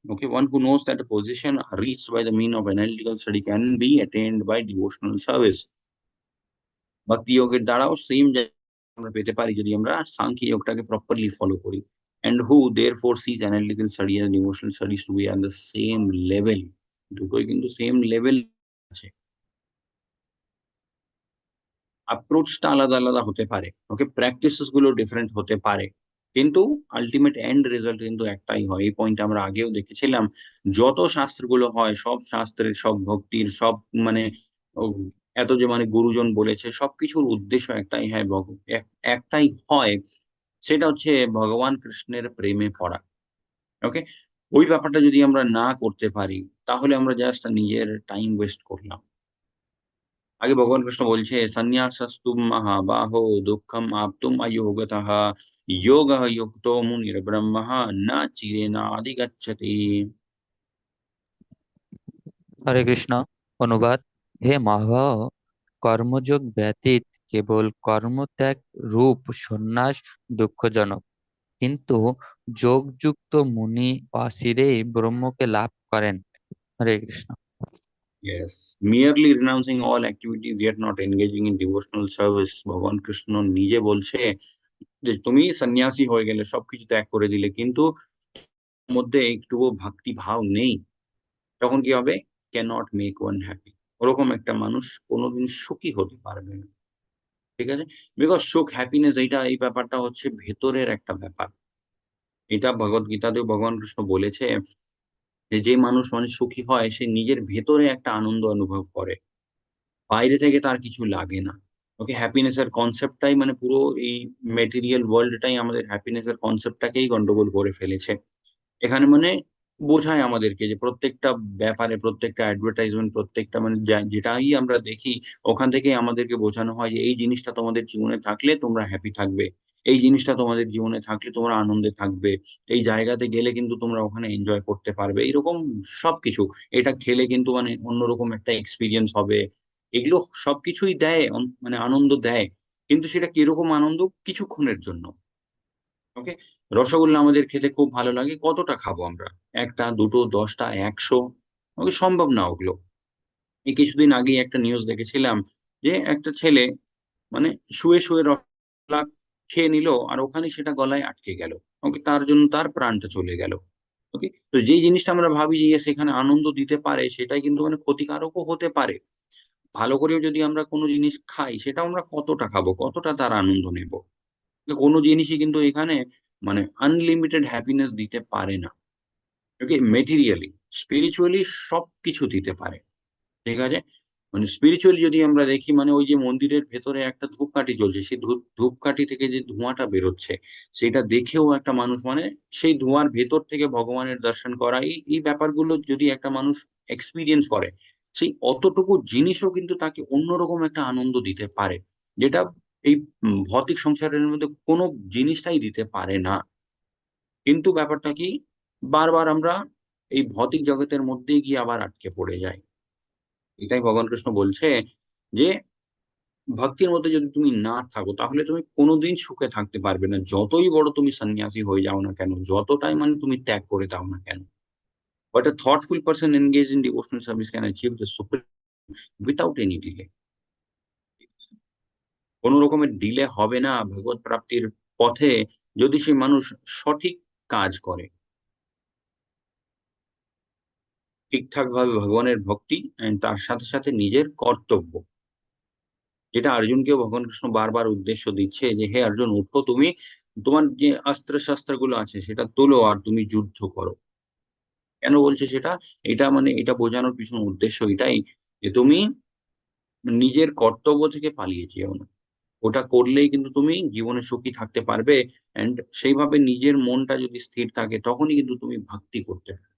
okay, one who knows that a position reached by the mean of analytical study can be attained by devotional service. ভক্তি যোগের দ্বারাও সেম আমরা পেতে পারি যদি আমরা সাংখ্য যোগটাকে প্রপারলি ফলো করি। And who therefore sees analytical study and devotional studies to be on the same level. দুটোই কিন্তু সেম লেভেল আছে, অ্যাপ্রোচটা আলাদা আলাদা হতে পারে, ওকে, প্র্যাকটিসেস গুলো ডিফারেন্ট হতে পারে, কিন্তু আলটিমেট এন্ড রেজাল্ট কিন্তু একটাই হয়। এই পয়েন্ট আমরা আগেও দেখেছিলাম, যত শাস্ত্রগুলো হয় সব শাস্ত্রের, সব ভক্তির, সব মানে ও এত যে মানে গুরুজন বলেছে সবকিছুর উদ্দেশ্য একটাই হয়, একটাই হয়, সেটা হচ্ছে ভগবান কৃষ্ণের প্রেমে পড়া। ওকে, ওই ব্যাপারটা যদি আমরা না করতে পারি, তাহলে আমরা জাস্ট নিজের টাইম ওয়েস্ট করলাম। আগে ভগবান কৃষ্ণ বলছে সন্ন্যাসস্তু মহাবাহো দুঃখম আপ্তুম অযোগতঃ যোগঃ যুক্তো মুনির্ব্রহ্মঃ না চিরেনাধিগচ্ছতি। হরে কৃষ্ণ। অনুবাদ: হে মহাবাহ, কর্মযোগ ব্যতীত কেবল কর্মত্যাগ রূপ সন্ন্যাস দুঃখজনক, কিন্তু যোগযুক্ত মুনি অচিরেই ব্রহ্মকে লাভ করেন। হরে Krishna. Yes, merely renouncing all activities yet not engaging in devotional service, ভগবান কৃষ্ণ নিজে বলছে যে তুমি সন্ন্যাসী হয়ে গেলে, সবকিছু ত্যাগ করে দিলে, কিন্তু মধ্যে একটুও ভক্তি ভাব নেই, তখন কি হবে, can not make one happy. ওরকম একটা মানুষ কোনোদিন সুখী হতে পারবে না। ঠিক আছে, বিকজ সুখ, হ্যাপিনেস, এইটা এই ব্যাপারটা হচ্ছে ভেতরের একটা ব্যাপার। এটা ভগবদ গীতাতেও ভগবান কৃষ্ণ বলেছে যে যে মানুষ মানে সুখী হয় সে নিজের ভেতরে একটা আনন্দ অনুভব করে, বাইরে থেকে তার কিছু লাগে না। ওকে, হ্যাপিনেস এর কনসেপ্টটাই মানে পুরো এই মেটেরিয়াল ওয়ার্ল্ডটাই আমাদের হ্যাপিনেস এর কনসেপ্টটাকেই গন্ডগোল করে ফেলেছে। এখানে মানে বোঝায় আমাদেরকে যে প্রত্যেকটা ব্যাপারে, প্রত্যেকটা অ্যাডভার্টাইজমেন্ট, প্রত্যেকটা মানে যেটাই আমরা দেখি, ওখান থেকেই আমাদেরকে বোঝানো হয় যে এই জিনিসটা তোমাদের জীবনে থাকলে তোমরা হ্যাপি থাকবে, এই জিনিসটা তোমাদের জীবনে থাকলে তোমরা আনন্দে থাকবে, এই জায়গাতে গেলে কিন্তু তোমরা ওখানে এনজয় করতে পারবে, এরকম সবকিছু। এটা খেলে কিন্তু মানে অন্যরকম একটা এক্সপিরিয়েন্স হবে, এগুলো সবকিছুই দেয়, মানে আনন্দ দেয়, কিন্তু সেটা কিরকম আনন্দ, কিছুক্ষণের জন্য। ওকে, রসগোল্লা আমাদের খেতে খুব ভালো লাগে, কতটা খাবো আমরা, একটা, দুটো, 10টা, 100? ওকে, সম্ভব না ওগুলো। এই কিছুদিন আগেই একটা নিউজ দেখেছিলাম যে একটা ছেলে মানে শুয়ে শুয়ে রসগোল্লা খেয়ে নিল, আর ওখানেই সেটা গলায় আটকে গেল। ওকে, তার জন্য তার প্রাণটা চলে গেল। ওকে, তো যেই জিনিসটা আমরা ভাবি যে সেখানে আনন্দ দিতে পারে, সেটাই কিন্তু মানে ক্ষতিকারকও হতে পারে। ভালো করেও যদি আমরা কোনো জিনিস খাই, সেটা আমরা কতটা খাবো, কতটা তার আনন্দ নেব। কোনো জিনিসই কিন্তু এখানে মানে আনলিমিটেড হ্যাপিনেস দিতে পারে না। ওকে, মেটেরিয়ালি, স্পিরিচুয়ালি সবকিছু দিতে পারে। ঠিক আছে? মানে স্পিরিচুয়ালি যদি আমরা দেখি, মানে ওই যে মন্দিরের ভেতরে একটা ধূপকাঠি জ্বলছে, সেই ধূপকাঠি থেকে যে ধোঁয়াটা বেরোচ্ছে, সেটা দেখেও একটা মানুষ মানে সেই ধোঁয়ার ভেতর থেকে ভগবানের দর্শন করা, এই ব্যাপারগুলো যদি একটা মানুষ এক্সপেরিয়েন্স করে, সেই অতটুকু জিনিসও কিন্তু তাকে অন্যরকম একটা আনন্দ দিতে পারে। যেটা এই ভৌতিক সংসারের মধ্যে কোনো জিনিসটাই দিতে পারে না। কিন্তু ব্যাপারটা কি, বারবার আমরা এই ভৌতিক জগতের মধ্যেই গিয়ে আবার আটকে পড়ে যাই। এটাই ভগবান কৃষ্ণ বলছে যে ভক্তির মধ্যে যদি তুমি না থাকো, তাহলে তুমি কোনোদিন সুখে থাকতে পারবে না। যতই বড় তুমি সন্ন্যাসী হয়ে যাও না কেন, যতটাই মানে তুমি ত্যাগ করে দাও না কেন। But a thoughtful person engaged in devotional service can achieve the supreme without any delay. কোন রকমের ডিলে হবে না ভগবত প্রাপ্তির পথে, যদি সেই মানুষ সঠিক কাজ করে, ঠিকঠাক ভাবে ভগবানের ভক্তি and তার সাথে সাথে নিজের কর্তব্য, যেটা অর্জুনকেও ভগবান কৃষ্ণ বারবার উদ্দেশ্য দিচ্ছে যে, হে অর্জুন, উঠো, তুমি তোমার যে অস্ত্র শস্ত্রগুলো আছে সেটা তোলো আর তুমি যুদ্ধ করো। কেন বলছে সেটা? এটা মানে এটা বোঝানোর পিছনে উদ্দেশ্য এটাই যে তুমি নিজের কর্তব্য থেকে পালিয়ে যেও না। ওটা করলেই কিন্তু তুমি জীবনে সুখী থাকতে পারবে। অ্যান্ড সেইভাবে নিজের মনটা যদি স্থির থাকে, তখনই কিন্তু তুমি ভক্তি করতে পারবে।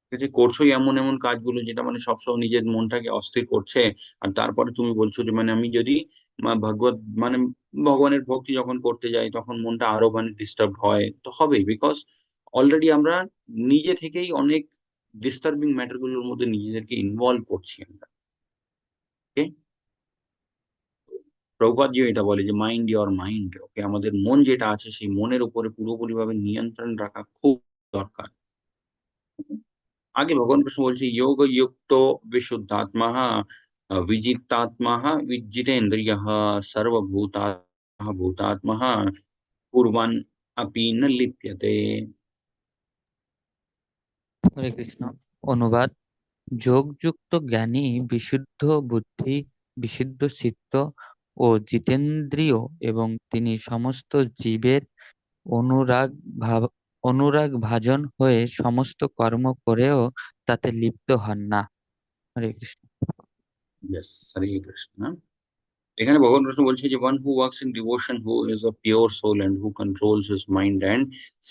ঠিক আছে? করছোই এমন এমন কাজগুলো যেটা মানে সবসময় নিজের মনটাকে অস্থির করছে। আর তারপরে তুমি বলছো যে মানে আমি যদি ভাগবত মানে ভগবানের ভক্তি যখন করতে যাই, তখন মনটা আরো মানে ডিস্টার্বড হয়। তো হবেই। বিকজ অলরেডি আমরা নিজে থেকেই অনেক ডিস্টার্বিং ম্যাটার গুলোর মধ্যে নিজেদেরকে ইনভলভ করছি আমরা। ওকে? প্রভুপাদজিও এটা বলে যে মাইন্ড ইওর মাইন্ড। ওকে? আমাদের মন যেটা আছে, সেই মনের উপরে পুরোপুরিভাবে নিয়ন্ত্রণ রাখা খুব দরকার। आगे भगवान कृष्ण बोलছে যোগ যুক্ত বিশুদ্ধাত্মাः বিজিতাত্মাः বিজিতেন্দ্রিয়ः সর্বভূতাः ভূতাত্মাः কুর্বাণ अपि न লিপ্যতে। হরে কৃষ্ণ। অনুবাদ: যোগযুক্ত জ্ঞানী বিশুদ্ধ বুদ্ধি, বিশুদ্ধ চিত্ত ও জিতেন্দ্রিয়, এবং তিনি সমস্ত জীবের অনুরাগ ভাব অনুরাগ ভাজন হয়ে সমস্ত কর্ম করেও তাতে লিপ্ত হন না। হরে কৃষ্ণ। यस, हरे कृष्ण। এখানে ভগবান কৃষ্ণ বলছে যে one who works in devotion, who is a pure soul and who controls his mind and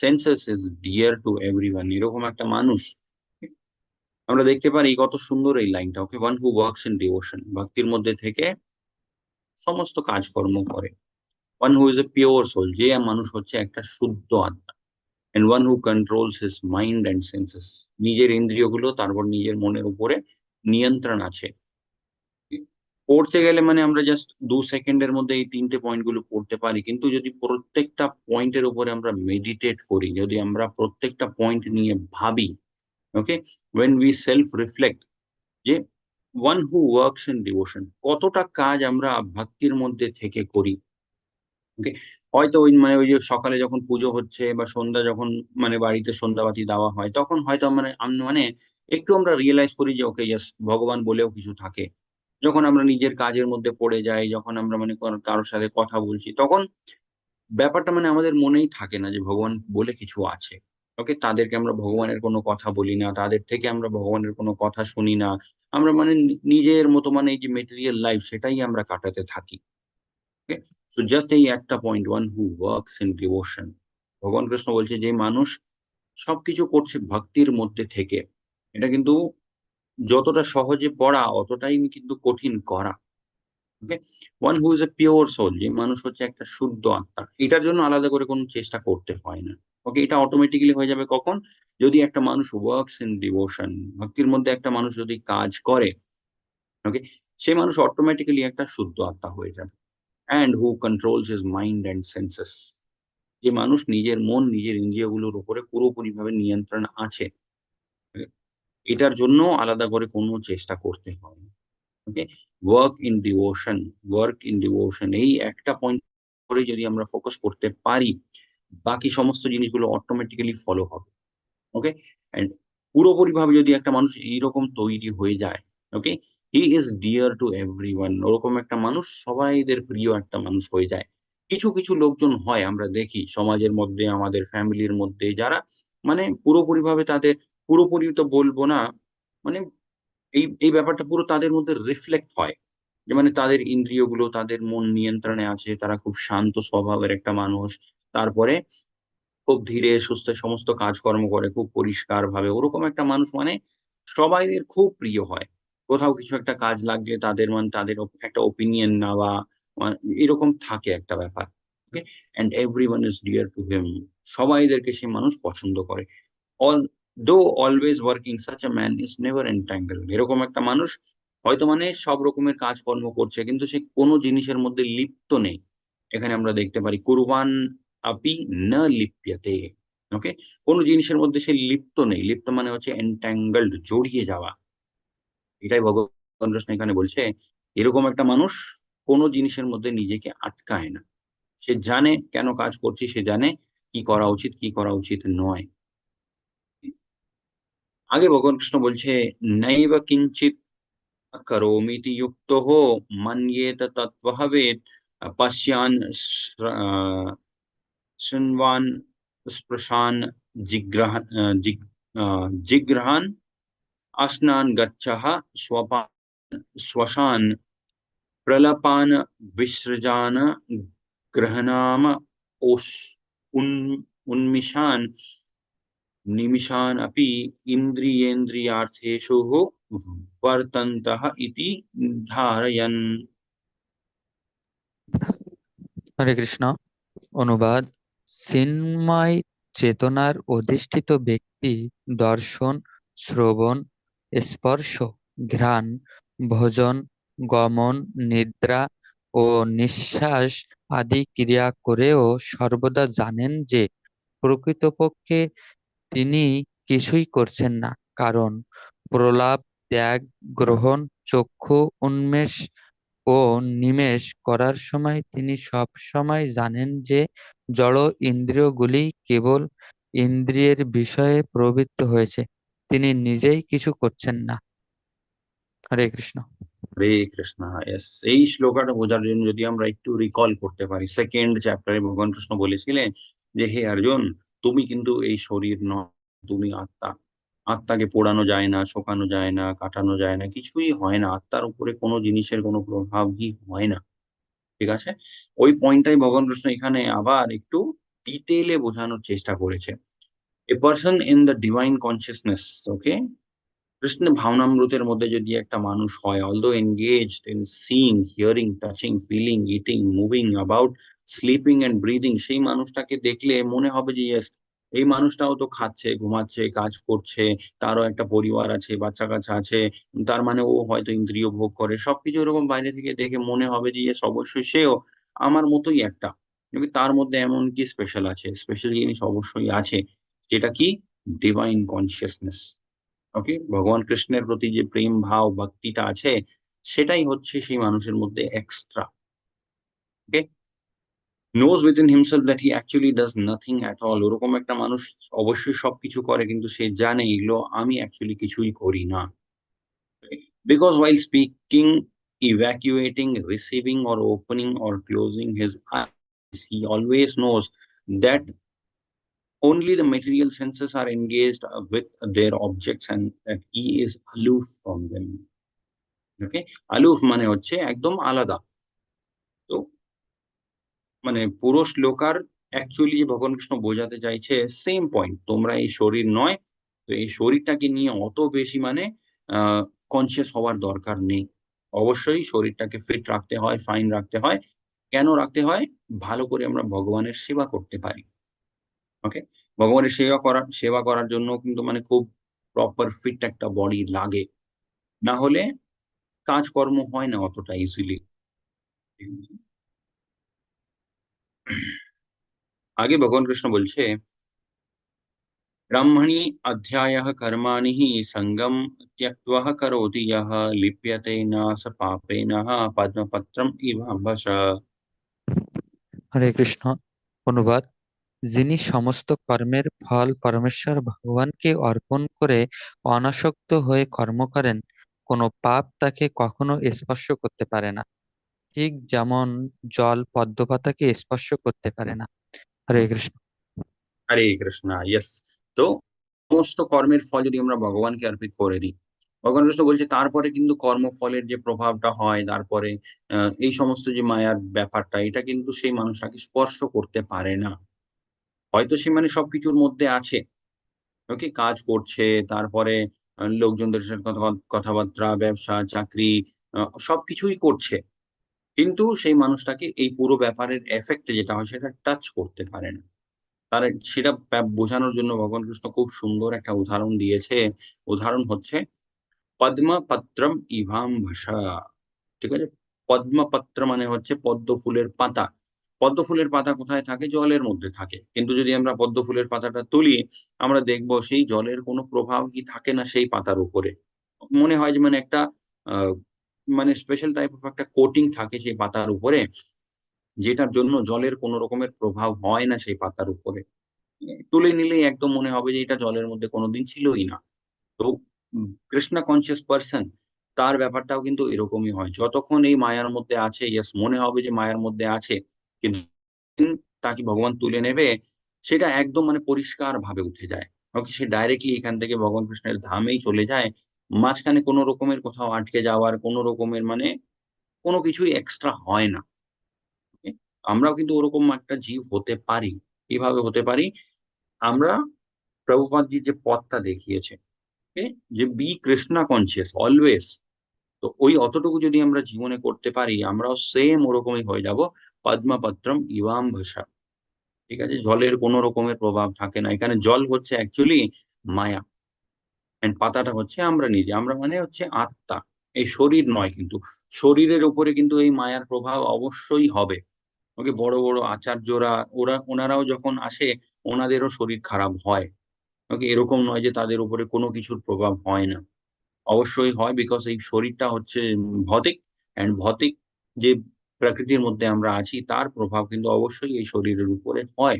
senses is dear to everyone, এরকম একটা মানুষ আমরা দেখতে পারি। কত সুন্দর এই লাইনটা। ওকে, one who works in devotion, ভক্তির মধ্যে থেকে সমস্ত কাজকর্ম করে। one who is a pure soul, যে মানুষ হচ্ছে একটা শুদ্ধ আত্মা। and one who controls his mind and senses, নিজের ইন্দ্রিয়গুলো, তারপর নিজের মনের উপরে নিয়ন্ত্রণ আছে। পড়তে গেলে মানে আমরা জাস্ট ২ সেকেন্ডের মধ্যে এই ৩ টে পয়েন্ট গুলো পড়তে পারি। কিন্তু যদি প্রত্যেকটা পয়েন্টের উপরে আমরা মেডিটেট করি, যদি আমরা প্রত্যেকটা পয়েন্ট নিয়ে ভাবি, ওকে? when we self reflect যে one who works in devotion, কতটা কাজ আমরা ভক্তির মধ্যে থেকে করি। ওকে? হয়তো ওই মানে ওই যে সকালে যখন পুজো হচ্ছে বা সন্ধ্যা যখন মানে বাড়িতে সন্ধ্যাবাতি দেওয়া হয়, তখন হয়তো মানে মানে একটু আমরা রিয়ালাইজ করি যে ওকে, ইয়েস, ভগবান বলেও কিছু থাকে। যখন আমরা নিজের কাজের মধ্যে পড়ে যাই, যখন আমরা মানে কারো সাথে কথা বলছি, তখন ব্যাপারটা মানে আমাদের মনেই থাকে না যে ভগবান বলে কিছু আছে। ওকে? তাদেরকে আমরা ভগবানের কোনো কথা বলি না, তাদের থেকে আমরা ভগবানের কোনো কথা শুনি না। আমরা মানে নিজের মতো মানে এই যে মেটেরিয়াল লাইফ, সেটাই আমরা কাটাতে থাকি। ওকে? সো জাস্ট এই একটা point, one who works in devotion. ভগবান কৃষ্ণ বলছে যে মানুষ সবকিছু করছে ভক্তির মধ্যে থেকে। এটা কিন্তু যতটা সহজে পড়া, অতটাই কিন্তু কঠিন করা। Okay? One who is a pure soul, যে মানুষ হচ্ছে একটা শুদ্ধ আত্মা। এটার জন্য আলাদা করে কোনো চেষ্টা করতে হয় না। ওকে? এটা অটোমেটিক্যালি হয়ে যাবে কখন? যদি একটা মানুষ ওয়ার্কস ইন ডিভোশন, ভক্তির মধ্যে একটা মানুষ যদি কাজ করে, ওকে? সে মানুষ অটোমেটিক্যালি একটা শুদ্ধ আত্মা হয়ে যাবে। And who controls his mind and senses, যে মানুষ নিজের মন, নিজের ইন্দ্রিয়গুলোর উপরে পুরোপুরিভাবে নিয়ন্ত্রণ আছে। ওকে? এটার জন্য আলাদা করে কোনো চেষ্টা করতে হয় না। Okay? Work in devotion, work in devotion, এই একটা পয়েন্ট করে যদি আমরা ফোকাস করতে পারি, বাকি সমস্ত জিনিসগুলো অটোমেটিক্যালি ফলো হবে। ওকে? অ্যান্ড পুরোপুরিভাবে যদি একটা মানুষ এইরকম তৈরি হয়ে যায়, okay? He is dear to everyone, ওরকম একটা মানুষ সবাইদের প্রিয় একটা মানুষ হয়ে যায়। কিছু কিছু লোকজন হয় আমরা দেখি সমাজের মধ্যে, আমাদের ফ্যামিলির মধ্যে, যারা মানে পুরোপুরি ভাবে তাদের, পুরোপুরি তো বলবো না, মানে এই এই ব্যাপারটা পুরো তাদের মধ্যে রিফ্লেক্ট হয় যে মানে তাদের ইন্দ্রিয়গুলো, তাদের মন নিয়ন্ত্রণে আছে, তারা খুব শান্ত স্বভাবের একটা মানুষ। তারপরে খুব ধীরে সুস্থে সমস্ত কাজকর্ম করে খুব পরিষ্কারভাবে। ওরকম একটা মানুষ মানে সবাইদের খুব প্রিয় হয়। কোথাও কিছু একটা কাজ লাগলে তাদের মানে তাদের একটা ওপিনিয়ন নেওয়া, এরকম থাকে একটা ব্যাপার। Okay? And everyone is dear to him. সবাইদেরকে সে মানুষ পছন্দ করে। Although always working such a man is never entangled. এরকম একটা মানুষ হয়তো মানে সব রকমের কাজকর্ম করছে কিন্তু সে কোনো জিনিসের মধ্যে লিপ্ত নেই। এখানে আমরা দেখতে পারি কুরবান আপি না লিপ্যতে। ওকে? কোন জিনিসের মধ্যে সে লিপ্ত নেই। লিপ্ত মানে হচ্ছে entangled, জড়িয়ে যাওয়া। এটাই ভগবান কৃষ্ণ এখানে বলছে, এরকম একটা মানুষ কোন জিনিসের মধ্যে নিজেকে আটকায় না। সে জানে কেন কাজ করছি, সে জানে কি করা উচিত, কি করা উচিত নয়। আগে ভগবান কৃষ্ণ বলছে, "নৈব কিঞ্চিৎ करोमीति युक्तो मन्येत तत्त्ववेत् पश्यान् शृण्वान् स्पृशान् जिघ्रान् अस्नान् गच्छः श्वसान् प्रलपान् विसृजान् गृह्णाम ओष उन्मिषान् निमिषान् अपि इन्द्रियेन्द्रियार्थेषु वर्तन्तः इति ধারয়न्। হরে কৃষ্ণ। অনুবাদ: চিন্ময় চেতনার অধিষ্ঠিত ব্যক্তি দর্শন, শ্রবণ, স্পর্শ, ঘ্রাণ, ভোজন, গমন, নিদ্রা ও নিঃশ্বাস আদি ক্রিয়া করেও সর্বদা জানেন যে প্রকৃতপক্ষে তিনি কিছুই করছেন না, কারণ প্রলাপ, ত্যাগ, গ্রহণ, চক্ষু উন্মেষ ও নিমেষ করার সময় তিনি সব সময় জানেন যে জড় ইন্দ্রিয়গুলি কেবল ইন্দ্রিয়ের বিষয়ে প্রবৃত্ত হয়েছে, তিনি নিজেই কিছু করছেন না। হরে কৃষ্ণ। হরে কৃষ্ণ। ইয়েস, এই শ্লোকটা বোঝার জন্য যদি আমরা একটু রিকল করতে পারি, সেকেন্ড চ্যাপ্টারে ভগবান কৃষ্ণ বলেছিলেন যে হে অর্জুন, তুমি কিন্তু এই শরীর নয়, তুমি আত্মা। আত্মাকে পোড়ানো যায় না, শোকানো যায় না, কাটানো যায় না, কিছুই হয় না। আত্মার উপরে কোনো জিনিসের কোনো প্রভাবই হয় না। ঠিক আছে? ওই পয়েন্টটাই ভগবান কৃষ্ণ এখানে আবার একটু ডিটেইলে বোঝানোর চেষ্টা করেছে। A person in the divine consciousness, okay? Krishna ভাবনামৃতের মধ্যে যদি একটা মানুষ হয়, although engaged in seeing, hearing, touching, feeling, eating, moving about, sleeping and breathing, সেই মানুষটাকে দেখলে মনে হবে যে ইয়েস, এই মানুষটাও তো খাচ্ছে, ঘুমাচ্ছে, কাজ করছে, তারও একটা পরিবার আছে, বাচ্চা-কাচ্চা আছে। তার মানে ও হয়তো ইন্দ্রিয় ভোগ করে। সবকিছু এরকম বাইরে থেকে দেখে মনে হবে যে ইয়েস, অবশ্যই সেও আমার মতোই একটা। কিন্তু তার মধ্যে এমন কি স্পেশাল আছে? স্পেশাল জিনিস অবশ্যই আছে। যেটা কি? Divine consciousness. ওকে? ভগবান কৃষ্ণের প্রতি যে প্রেম ভাব ভক্তিটা আছে, সেটাই হচ্ছে সেই মানুষের মধ্যে extra. Okay? knows within himself that he actually does nothing at all, ওরকম একটা মানুষ অবশ্যই সবকিছু করে কিন্তু সে জানে এগুলো আমি অ্যাকচুয়ালি কিছুই করি না। Because while speaking, evacuating, receiving or opening or closing his eyes, he always knows that only the material senses are engaged with their objects and that he is aloof from them. ওকে? আলুফ মানে হচ্ছে একদম আলাদা। তো মানে পুরো শ্লোকার actually ভগবান কৃষ্ণ বোঝাতে চাইছে সেম পয়েন্ট। তোমরা এই শরীর নয়। তো এই শরীরটাকে নিয়ে অত বেশি মানে আ কনসিয়াস হওয়ার দরকার নেই। অবশ্যই শরীরটাকে ফিট রাখতে হয়, ফাইন রাখতে হয়। কেন রাখতে হয়? ভালো করে আমরা ভগবানের সেবা করতে পারি। ওকে? ভগবানের সেবা করার জন্য কিন্তু মানে খুব প্রপার ফিট একটা বডি লাগে। না হলে কাজকর্ম হয় না অতটা ইজিলি। আগে ভগবান কৃষ্ণ বলছে, ब्रह्मणि अध्यायः कर्माणि हि सङ्गं त्यक्त्वा करोति यः लिप्यते न स पापेनः पद्मपत्रम् इव अम्बस। হরে কৃষ্ণ। অনুবাদ: যিনি সমস্ত কর্মের ফল পরমেশ্বর ভগবানকে অর্পণ করে অনাসক্ত হয়ে কর্ম করেন, কোনো পাপ তাকে কখনো স্পর্শ করতে পারে না, ঠিক যেমন জল পদ্মপাতাকে স্পর্শ করতে পারে না। হরে কৃষ্ণ। হরে কৃষ্ণ। ইয়েস। তো সমস্ত কর্মের ফল যদি আমরা ভগবানকে অর্পিত করে দিই, ভগবান কৃষ্ণ বলছে তারপরে কিন্তু কর্মফলের যে প্রভাবটা হয়, তারপরে এই সমস্ত যে মায়ার ব্যাপারটা, এটা কিন্তু সেই মানুষটাকে স্পর্শ করতে পারে না। হয়তো সে মানে সবকিছুর মধ্যে আছে, ওকে, কাজ করছে, তারপরে লোকজনদের সাথে কথাবার্তা, ব্যবসা, চাকরি, সবকিছুই করছে। কিন্তু সেই মানুষটাকে এই পুরো ব্যাপারের এফেক্ট যেটা হয় সেটা টাচ করতে পারে না। তার সেটা বোঝানোর জন্য ভগবান কৃষ্ণ খুব সুন্দর একটা উদাহরণ দিয়েছে। উদাহরণ হচ্ছে পদ্মপত্রম ইভাম্বসা। ঠিক আছে? পদ্মপত্র মানে হচ্ছে পদ্ম ফুলের পাতা। পদ্ম ফুলের পাতা কোথায় থাকে? জলের মধ্যে থাকে। কিন্তু যদি আমরা পদ্ম ফুলের পাতাটা তুলি, আমরা দেখব সেই জলের কোনো প্রভাবই থাকে না সেই পাতার উপরে। মনে হয় যে মানে একটা আ মানে স্পেশাল টাইপ অফ একটা কোটিং থাকে সেই পাতার উপরে, যেটার জন্য জলের কোন রকমের প্রভাব হয় না সেই পাতার উপরে। তুলে নিলেই একদম মনে হবে যে এটা জলের মধ্যে কোনদিন ছিলই না। তো কৃষ্ণা কনসিয়াস পারসন, তার ব্যাপারটাও কিন্তু এরকমই হয়। যতক্ষণ এই মায়ার মধ্যে আছে, ইয়েস মনে হবে যে মায়ার মধ্যে আছে। কিন্তু তাকে ভগবান তুলে নেবে, সেটা একদম মানে পরিষ্কারভাবে উঠে যায়। ওকে, সে ডাইরেক্টলি এখান থেকে ভগবান কৃষ্ণের ধামেই চলে যায়। মাঝখানে কোন রকমের কোথাও আটকে যাওয়ার কোন রকমের মানে কোন কিছুই এক্সট্রা হয় না। ওকে? আমরাও কিন্তু ওরকম একটা জীব হতে পারি। কিভাবে হতে পারি? আমরা প্রভুপাদজি যে পথটা দেখিয়েছে, ওকে? যে বি কৃষ্ণা কনসিয়াস অলওয়েজ। তো ওই অতটুকু যদি আমরা জীবনে করতে পারি, আমরাও সেম ওরকমই হয়ে যাব। পদ্মপত্রম ইবাম্বসা। ঠিক আছে? জলের কোন রকমের প্রভাব থাকে না। এখানে জল হচ্ছে অ্যাকচুয়ালি মায়া। অ্যান্ড পাতাটা হচ্ছে আমরা নিজে। আমরা মানে হচ্ছে আত্মা। এই শরীর নয় কিন্তু। শরীরের উপরে কিন্তু এই মায়ার প্রভাব অবশ্যই হবে। ওকে, বড়, বড় আচার্যরা ওনারাও যখন আসে, ওনাদেরও শরীর খারাপ হয়। ওকে, এরকম নয় যে তাদের উপরে কোনো কিছুর প্রভাব হয় না। অবশ্যই হয়, বিকজ এই শরীরটা হচ্ছে ভৌতিক, অ্যান্ড ভৌতিক যে প্রকৃতির মধ্যে আমরা আছি তার প্রভাব কিন্তু অবশ্যই এই শরীরের উপরে হয়।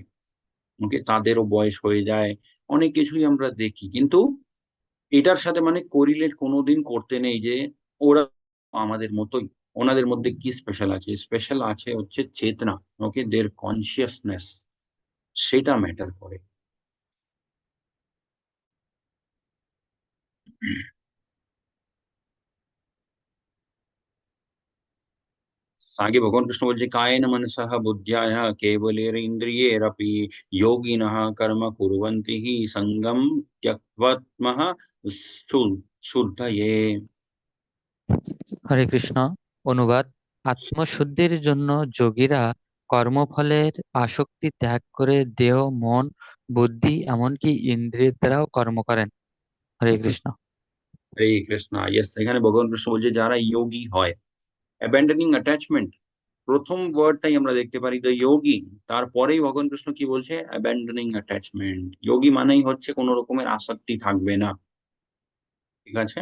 ওকে, তাদেরও বয়স হয়ে যায়। অনেক কিছুই আমরা দেখি। কিন্তু এটার সাথে মানে কোরিলেট কোনদিন করতে নেই যে ওরা আমাদের মতোই। ওনাদের মধ্যে কি স্পেশাল আছে? স্পেশাল আছে হচ্ছে চেতনা। ওকে, their consciousness, সেটা ম্যাটার করে। आगे भगवान कृष्ण बोलছে कायेन मनसः बुद्ध्या केवलैरिन्द्रियैरपि योगिनः कर्म कुर्वन्ति हि सङ्गं त्यक्त्वात्मः सु শুদ্ধয়ে। হরে কৃষ্ণ। অনুবাদ: আত্মশুদ্ধির জন্য যোগীরা কর্মফলের আসক্তি ত্যাগ করে দেহ, মন, বুদ্ধি এমনকি ইন্দ্রিয়ের দ্বারাও কর্ম করেন। হরে কৃষ্ণ। হরে কৃষ্ণ। ইয়েস, এখানে ভগবান কৃষ্ণ বলছে যারা যোগী হয়, অ্যাবান্ডনিং অ্যাটাচমেন্ট, ১ম ওয়ার্ডটাই আমরা দেখতে পারি দ্য যোগী। তারপরেই ভগবান কৃষ্ণ কি বলছে? অ্যাবান্ডনিং অ্যাটাচমেন্ট। যোগী মানেই হচ্ছে কোন রকমের আসক্তি থাকবে না। ঠিক আছে?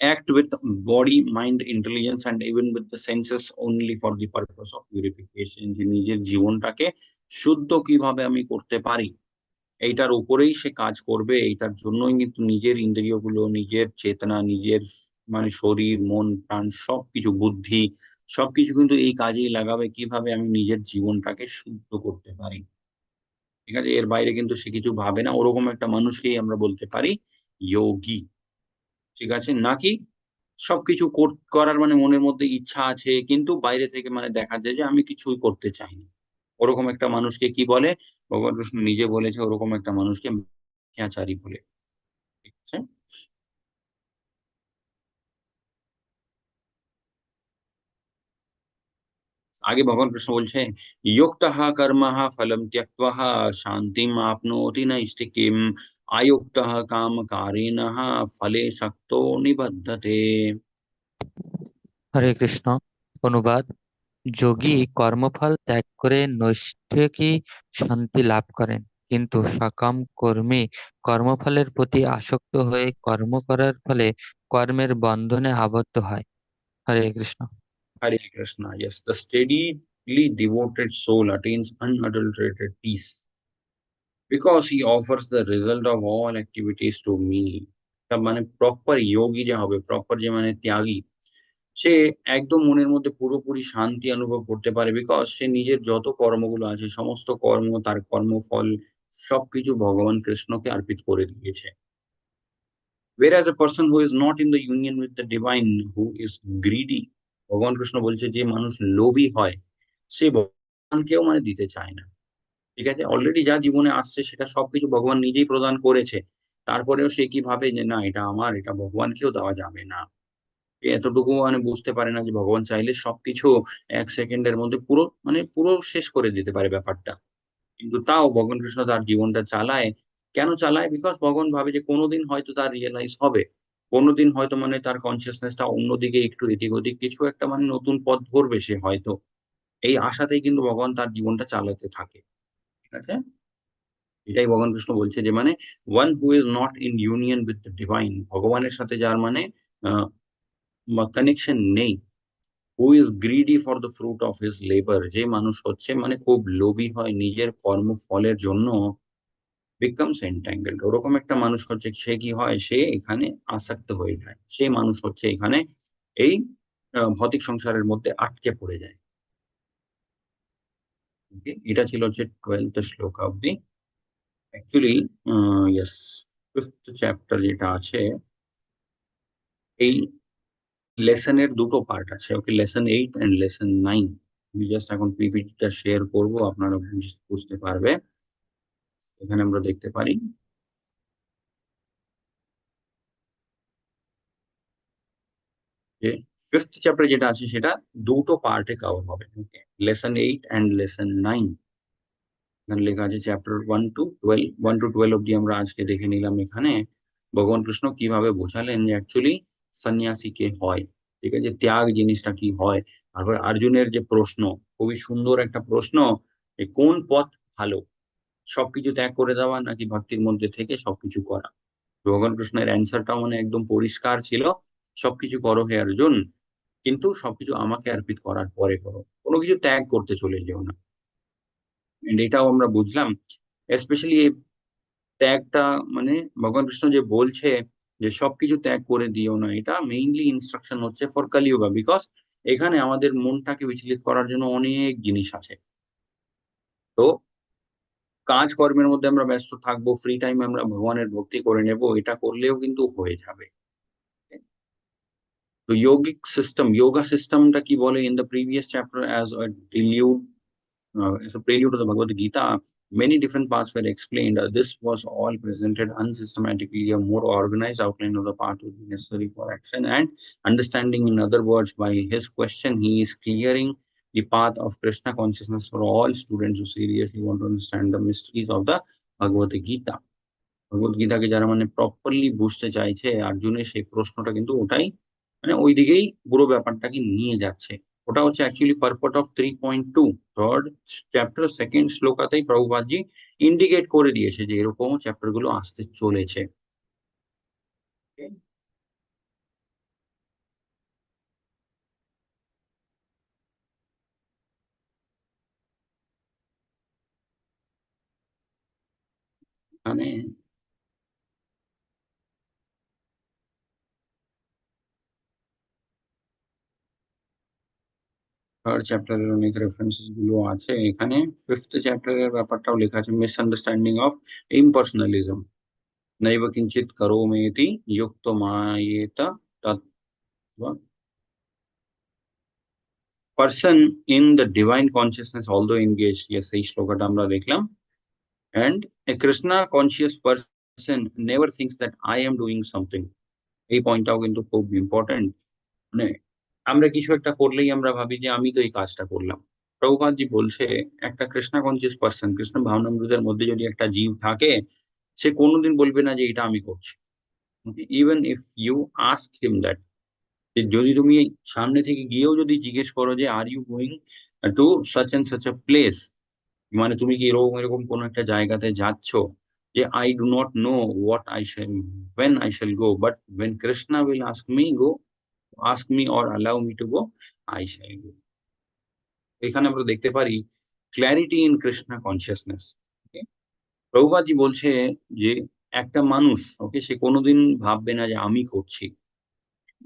act with body, mind, intelligence and even with the senses only for the purpose of purification, যে নিজের জীবনটাকে শুদ্ধ কিভাবে আমি করতে পারি, এইটার উপরেই সে কাজ করবে। এইটার জন্যই কিন্তু নিজের ইন্দ্রিয়গুলো, নিজের চেতনা, নিজের মানে শরীর, মন, প্রাণ সবকিছু, বুদ্ধি সবকিছু কিন্তু এই কাজেই লাগাবে কিভাবে আমি নিজের জীবনটাকে শুদ্ধ করতে পারি। ঠিক আছে? এর বাইরে কিন্তু সে কিছু ভাবে না। ওরকম একটা মানুষকেই আমরা বলতে পারি যোগী। ঠিক আছে? নাকি সবকিছু করার মানে মনের মধ্যে ইচ্ছা আছে, কিন্তু বাইরে থেকে মানে দেখা যায় যে আমি কিছুই করতে চাই না। ওরকম একটা মানুষকে কি বলে? ভগবান কৃষ্ণ নিজে বলেছে ওরকম একটা মানুষকে মিথ্যাচারী বলে। ঠিক আছে? আগে ভগবান কৃষ্ণ বলছে, "ইয়োক্তঃ কর্মঃ ফলম ত্যক্ত্বা শান্তিম আপনোতি নৈষ্ঠিকীম, আয়োক্তঃ কামকারিণঃ ফলে শক্তো নিবধ্যতে।" হরে কৃষ্ণ। অনুবাদ: যোগী কর্মফল ত্যাগ করে নৈষ্ঠিকী শান্তি লাভ করেন, কিন্তু সকাম কর্মী কর্মফলের প্রতি আসক্ত হয়ে কর্ম করার ফলে কর্মের বন্ধনে আবদ্ধ হয়। হরে Krishna. Hare Krishna. Yes, the steadily devoted soul attains unadulterated peace because he offers the result of all activities to me. মানে প্রপার যোগী যে হবে, প্রপার যে মানে ত্যাগী, সে একদম মনের মধ্যে পুরোপুরি শান্তি অনুভব করতে পারে, বিকজ সে নিজের যত কর্মগুলো আছে সমস্ত কর্ম, তার কর্মফল সবকিছু ভগবান কৃষ্ণকে অর্পিত করে দিয়েছে। Whereas a person who is not in the union with the divine, who is greedy, ভগবান কৃষ্ণ বলছে যে মানুষ লোভী হয়, সে ভগবানকেও মানে দিতে চায় না। ঠিক আছে? অলরেডি যা জীবনে আসছে সেটা সবকিছু ভগবান নিজেই প্রদান করেছে। তারপরেও সে কি ভাবে যে না এটা আমার, এটা ভগবানকেও দেওয়া যাবে না। সে এতটুকু মানে বুঝতে পারে না যে ভগবান চাইলে সবকিছু ১ সেকেন্ডের মধ্যে পুরো মানে পুরো শেষ করে দিতে পারে ব্যাপারটা। কিন্তু তাও ভগবান কৃষ্ণ তার জীবনটা চালায়। কেন চালায়? বিকজ ভগবান ভাবে যে কোনদিন হয়তো তার রিয়ালাইজ হবে। কোনদিন হয়তো মানে তার কনসিয়াসনেস টা অন্যদিকে একটু এদিক ওদিক কিছু একটা মানে নতুন পথ ধরবে সে হয়তো। এই আশাতেই কিন্তু ভগবান তার জীবনটা চালাতে থাকে। ঠিক আছে? এটাই ভগবান কৃষ্ণ বলছে যে মানে one who is not in union with the divine, ভগবানের সাথে যার মানে আ কানেকশন নেই, who is greedy for the fruit of his labor, যে মানুষ হচ্ছে মানে খুব লোভী হয় নিজের কর্মফলের জন্য, becomes entangled, ওরকম একটা মানুষ হচ্ছে সে কি হয়? সে এখানে আসক্ত হয়ে যায়। সে মানুষ হচ্ছে এখানে এই ভৌতিক সংসারের মধ্যে আটকে পড়ে যায়। ওকে? এটা ছিল হচ্ছে 12th শ্লোকা অব্দি। অ্যাকচুয়ালি ইয়েস, 5th চ্যাপ্টার যেটা আছে, এই লেসনের ২ টো পার্ট আছে। ওকে? Lesson 8 and lesson 9। আমি জাস্ট এখন পিপিটিটা শেয়ার করব, আপনারা বুঝতে পারবে। এখানে আমরা দেখতে পারি যে 5th চ্যাপ্টার যেটা আছে সেটা ২ টো পার্টে কভার হবে। ওকে? Lesson 8 and lesson 9। এখানে লেখা আছে চ্যাপ্টার 1 টু 12, 1 টু 12 অব্দি আমরা আজকে দেখে নিলাম এখানে। ভগবান কৃষ্ণ কিভাবে বোঝালেন যে অ্যাকচুয়ালি সন্ন্যাসী কে হয়। ঠিক আছে? ত্যাগ জিনিসটা কি হয়? তারপর অর্জুনের যে প্রশ্ন, খুবই সুন্দর একটা প্রশ্ন, যে কোন পথ ভালো? সবকিছু ত্যাগ করে দেওয়া নাকি ভক্তির মধ্যে থেকে সবকিছু করা? ভগবান কৃষ্ণের অ্যান্সারটাও মানে একদম পরিষ্কার ছিল। সবকিছু করো হে অর্জুন, কিন্তু সবকিছু আমাকে অর্পিত করার পরে করো। কোন কিছু ত্যাগ করতে চলে যেও না। এন্ড এটাও আমরা বুঝলাম। স্পেশালি এই ত্যাগটা মানে ভগবান কৃষ্ণ যে বলছে যে সবকিছু ত্যাগ করে দিও না, এটা মেইনলি ইনস্ট্রাকশন হচ্ছে ফর কলিযুগা। বিকজ এখানে আমাদের মনটাকে বিচলিত করার জন্য অনেক জিনিস আছে। তো কাজ কর্মের মধ্যে আমরা ব্যস্ত থাকবো, ফ্রি টাইমে আমরা ভগবানের ভক্তি করে নেব, এটা করলেও কিন্তু হয়ে যাবে। তো যোগিক সিস্টেম, যোগা সিস্টেমটা কি বলে in the previous chapter as a prelude, as a prelude to the Bhagavad Gita, many different paths were explained. This was all presented unsystematically. A more organized outline of the path would be necessary for action and understanding. In other words, by his question, he is clearing the path of Krishna consciousness for all students who seriously want to understand the mysteries of the Bhagavad Gita. ভগবদ গীতাকে যারা মানে properly বুঝতে চাইছে, অর্জুনের সেই প্রশ্নটা কিন্তু ওটাই মানে ওইদিকেই পুরো ব্যাপারটাকে নিয়ে যাচ্ছে। ওটা হচ্ছে actually purport of 3.2 3rd chapter 2nd শ্লোকাতেই প্রভুপাদজি ইন্ডিকেট করে দিয়েছে যে এরকমও চ্যাপ্টার গুলো আসতে চলেছে। ওকে? মানে 3rd চ্যাপ্টারের অনেক রেফারেন্সেস গুলো আছে এখানে। 5th চ্যাপ্টারের ব্যাপারটাও লেখা আছে, মিসআন্ডারস্ট্যান্ডিং অফ ইম্পার্সোনালিজম। নৈব কিঞ্চিৎ করোমেতি যুক্ত মায়েত তত্ত্ব person in the divine consciousness although engaged, yes, এই শ্লোকটা আমরা দেখলাম। And a Krishna conscious person never thinks that I am doing something. এই পয়েন্টটাও কিন্তু খুব ইম্পর্টেন্ট। মানে আমরা কিছু একটা করলেই আমরা ভাবি যে আমি তো এই কাজটা করলাম। প্রভুপাদজি বলছে একটা কৃষ্ণা কনসিয়াস পারসন, কৃষ্ণ ভাবনামৃতের মধ্যে যদি একটা জীব থাকে, সে কোনদিন বলবে না যে এটা আমি করছি। Even if you ask him that, যে যদি তুমি সামনে থেকে গিয়েও যদি জিজ্ঞেস করো যে are you going to such and such a place, মানে তুমি কি এরকম এরকম কোন একটা জায়গাতে যাচ্ছ, যে I do not know what I shall when I shall go, but when Krishna will ask me or allow me to go, I shall go. এখানে আমরা দেখতে পারি ক্ল্যারিটি ইন কৃষ্ণা কনসিয়াসনেস। প্রভুপাদজি বলছে যে একটা মানুষ, ওকে, সে কোনোদিন ভাববে না যে আমি করছি।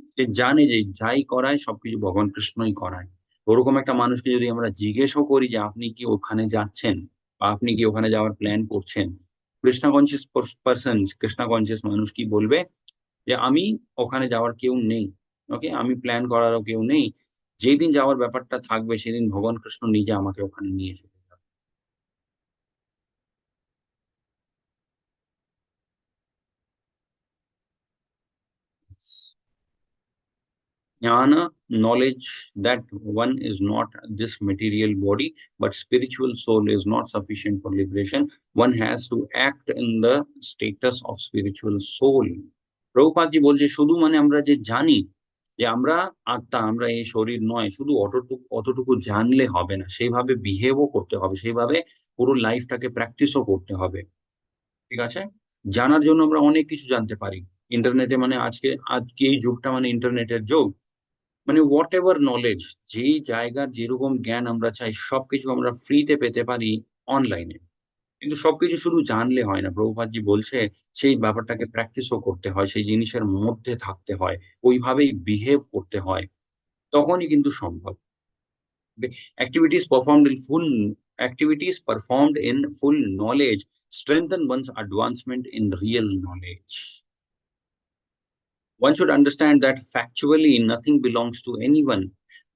সে জানে যে যাই করায় সবকিছু ভগবান কৃষ্ণই করায়। ওরকম একটা মানুষকে যদি আমরা জিজ্ঞেসও করি যে আপনি কি ওখানে যাচ্ছেন বা আপনি কি ওখানে যাওয়ার প্ল্যান করছেন, Krishna conscious person, Krishna conscious মানুষ কি বলবে যে আমি ওখানে যাওয়ার কেউ নেই। ওকে? আমি প্ল্যান করারও কেউ নেই। যেদিন যাওয়ার ব্যাপারটা থাকবে সেদিন ভগবান কৃষ্ণ নিজে আমাকে ওখানে নিয়ে চলে যাবে। Jnana, knowledge that one is not this material body, but spiritual soul is not sufficient for liberation. One has to act in the status of spiritual soul. প্রভুপাদজি বলছে শুধু মানে আমরা যে জানি যে আমরা আত্মা, আমরা এই শরীর নয়, শুধু অতটুকু জানলে হবে না। সেইভাবে বিহেভও করতে হবে। সেইভাবে পুরো লাইফটাকে প্র্যাকটিসও করতে হবে। ঠিক আছে? জানার জন্য আমরা অনেক কিছু জানতে পারি। ইন্টারনেটে মানে আজকে এই যুগটা মানে ইন্টারনেটের যুগ। মানে হোয়াট এভার নলেজ, যেই জায়গার যেরকম জ্ঞান আমরা চাই সবকিছু আমরা ফ্রিতে পেতে পারি অনলাইনে। কিন্তু সবকিছু শুধু জানলে হয় না। প্রভুপাদজি বলছে সেই ব্যাপারটাকে প্র্যাকটিসও করতে হয়। সেই জিনিসের মধ্যে থাকতে হয়। ওইভাবেই বিহেভ করতে হয়। তখনই কিন্তু সম্ভব। Activities performed in full knowledge strengthen one's advancement in real knowledge. One should understand that factually nothing belongs to anyone.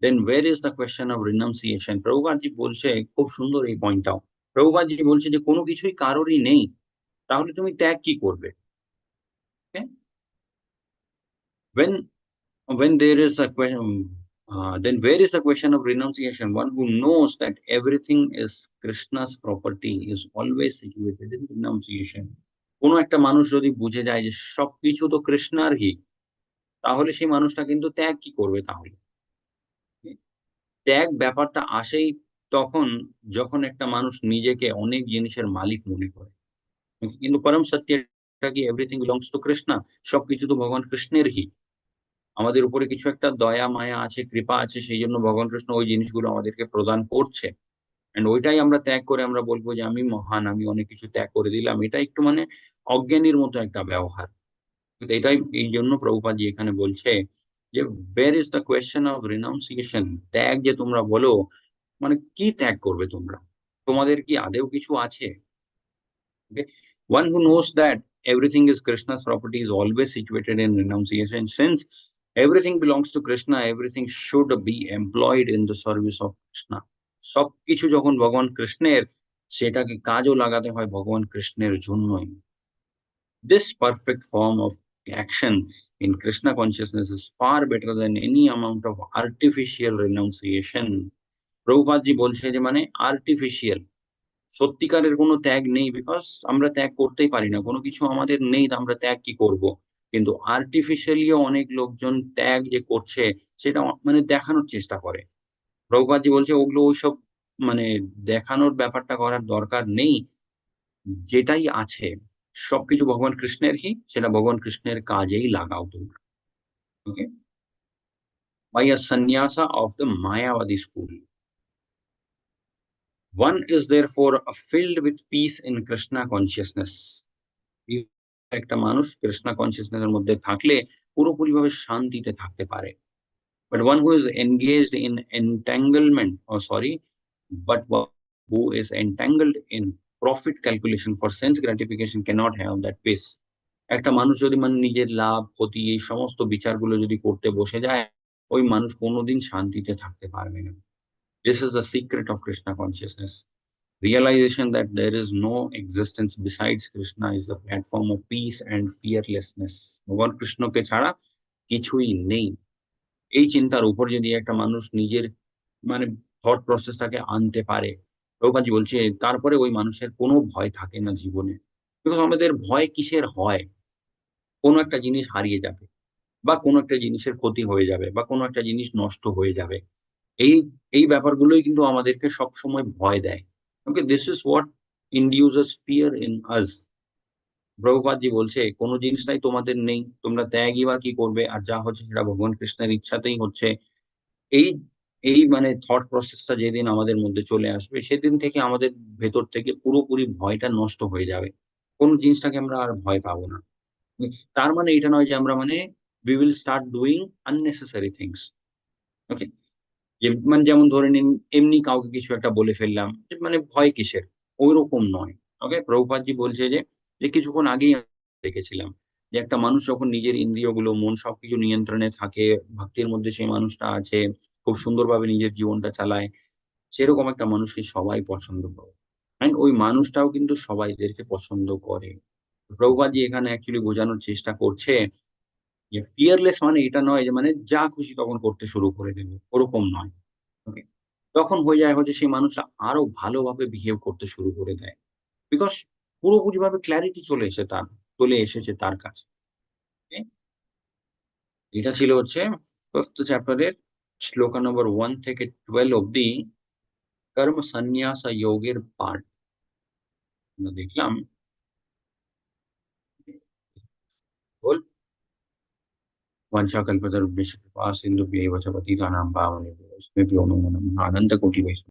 Then where is the question of renunciation? প্রভুপাদজি বলছে, খুব সুন্দর এই পয়েন্টটাও। প্রভুপাদজি বলছে যে কোনো কিছুই কারোরই নেই। তাহলে তুমি ত্যাগ কি করবে? ওকে? When when there is a question, then where is the question of renunciation? One who knows that everything is Krishna's property is always situated in renunciation. কোনো একটা মানুষ যদি বুঝে যায় যে সবকিছু তো কৃষ্ণারই, তাহলে সেই মানুষটা কিন্তু ত্যাগ কি করবে তাহলে? ত্যাগ ব্যাপারটা আসেই তখন যখন একটা মানুষ নিজেকে অনেক জিনিসের মালিক মনে করে। কিন্তু পরম সত্যটা কি এভরিথিং বিলংস টু কৃষ্ণা। সবকিছু তো ভগবান কৃষ্ণেরই। আমাদের উপরে কিছু একটা দয়া মায়া আছে, কৃপা আছে, সেইজন্য ভগবান কৃষ্ণ ওই জিনিসগুলো আমাদেরকে প্রদান করছে। অ্যান্ড ওইটাই আমরা ত্যাগ করে আমরা বলব যে আমি মহান, আমি অনেক কিছু ত্যাগ করে দিলাম। এটা একটু মানে অজ্ঞানীর মতো একটা ব্যবহার। কিন্তু এটাই এইজন্য প্রভুপাদজি এখানে বলছে যে, "Where is the question of renunciation?" ত্যাগ যে তোমরা বলো, মানে কি ত্যাগ করবে তোমরা? তোমাদের কি আদৌ কিছু আছে? Okay? One who knows that everything is Krishna's property is always situated in renunciation. Since everything belongs to Krishna, everything should be employed in the service of Krishna. সবকিছু যখন ভগবান কৃষ্ণের, সেটাকে কাজও লাগাতে হয় ভগবান কৃষ্ণের জন্যই। This perfect form of action in Krishna consciousness is far better than any amount of artificial renunciation. প্রভুপাদজি বলছে যে মানে আর্টিফিশিয়াল, সত্যিকারের কোনো ত্যাগ নেই, বিকজ আমরা ত্যাগ করতেই পারি না। কোনো কিছু আমাদের নেই, তো আমরা ত্যাগ কি করব? কিন্তু আর্টিফিশিয়ালিও অনেক লোকজন ত্যাগ যে করছে সেটা মানে দেখানোর চেষ্টা করে। প্রভুপাদজি বলছে ওগুলো ওইসব মানে দেখানোর ব্যাপারটা করার দরকার নেই। যেটাই আছে সবকিছু ভগবান কৃষ্ণেরই, সেটা ভগবান কৃষ্ণের কাজেই লাগাও তোমরা। ওকে? By a sannyasa of the Mayavadi school. One is therefore filled with peace in Krishna consciousness. এই একটা মানুষ কৃষ্ণা কনসিয়াসনেস এর মধ্যে থাকলে পুরোপুরিভাবে শান্তিতে থাকতে পারে। But one who is engaged in entanglement, or sorry, but who is entangled in profit calculation for sense gratification cannot have that peace. একটা মানুষ যদি মানে নিজের লাভ, ক্ষতি এই সমস্ত বিচারগুলো যদি করতে বসে যায়, ওই মানুষ কোনোদিন শান্তিতে থাকতে পারবে না। This is the secret of Krishna consciousness. Realization that there is no existence besides Krishna is the platform of peace and fearlessness. ভগবান কৃষ্ণকে ছাড়া কিছুই নেই। এই চিন্তার উপর যদি একটা মানুষ নিজের মানে থট প্রসেসটাকে আনতে পারে, প্রভুপাদজি বলছে তারপরে ওই মানুষের কোনো ভয় থাকে না জীবনে। বিকজ আমাদের ভয় কিসের হয়? কোনো একটা জিনিস হারিয়ে যাবে বা কোনো একটা জিনিসের ক্ষতি হয়ে যাবে বা কোনো একটা জিনিস নষ্ট হয়ে যাবে। এই এই ব্যাপারগুলোই কিন্তু আমাদেরকে সবসময় ভয় দেয়। Okay? This is what induces fear in us. Prabhupadji বলছে, "কোন জিনিসটাই তোমাদের নেই। তোমরা ত্যাগই বা কি করবে? আর যা হচ্ছে সেটা ভগবান কৃষ্ণের ইচ্ছাতেই হচ্ছে।" এই এই মানে থট প্রসেসটা যেদিন আমাদের মধ্যে চলে আসবে, সেদিন থেকে আমাদের ভেতর থেকে পুরোপুরি ভয়টা নষ্ট হয়ে যাবে। কোন জিনিসটাকে আমরা আর ভয় পাবো না। তার মানে এটা নয় যে আমরা মানে we will start doing unnecessary things. Okay? মানে যেমন ধরে নিন এমনি কাউকে কিছু একটা বলে ফেললাম, মানে ভয় কিসের? ওইরকম নয়। ওকে? প্রভুপাদজি বলছে যে, কিছুক্ষণ আগেই আমি দেখেছিলাম যে একটা মানুষ যখন নিজের ইন্দ্রিয়গুলো, মন সবকিছু নিয়ন্ত্রণে থাকে, ভক্তির মধ্যে সেই মানুষটা আছে, খুব সুন্দরভাবে নিজের জীবনটা চালায়, সেরকম একটা মানুষকে সবাই পছন্দ করে। অ্যান্ড ওই মানুষটাও কিন্তু সবাইদেরকে পছন্দ করে। প্রভুপাদজি এখানে অ্যাকচুয়ালি বোঝানোর চেষ্টা করছে যে ফিয়ারলেস মানে এটা নয় যে মানে যা খুশি তখন করতে শুরু করে দেবে, ওরকম নয়। ওকে? তখন হয়ে যায় হচ্ছে সেই মানুষটা আরো ভালোভাবে বিহেভ করতে শুরু করে দেয়। বিকজ পুরোপুরিভাবে ক্লারিটি চলে এসেছে তার কাছে। ওকে? এটা ছিল হচ্ছে 5th চ্যাপ্টারের শ্লোকা নম্বর 1 থেকে 12 অব্দি কর্ম সন্ন্যাস যোগের পার্ট আমরা দেখলাম। বল वंशाकल्पतरुभ्यश्च कृपासिन्धुभ्यैव च पतितानां पावनेभ्यो वैष्णवेभ्यो नमो नमः अनन्तकोटिवैष्णव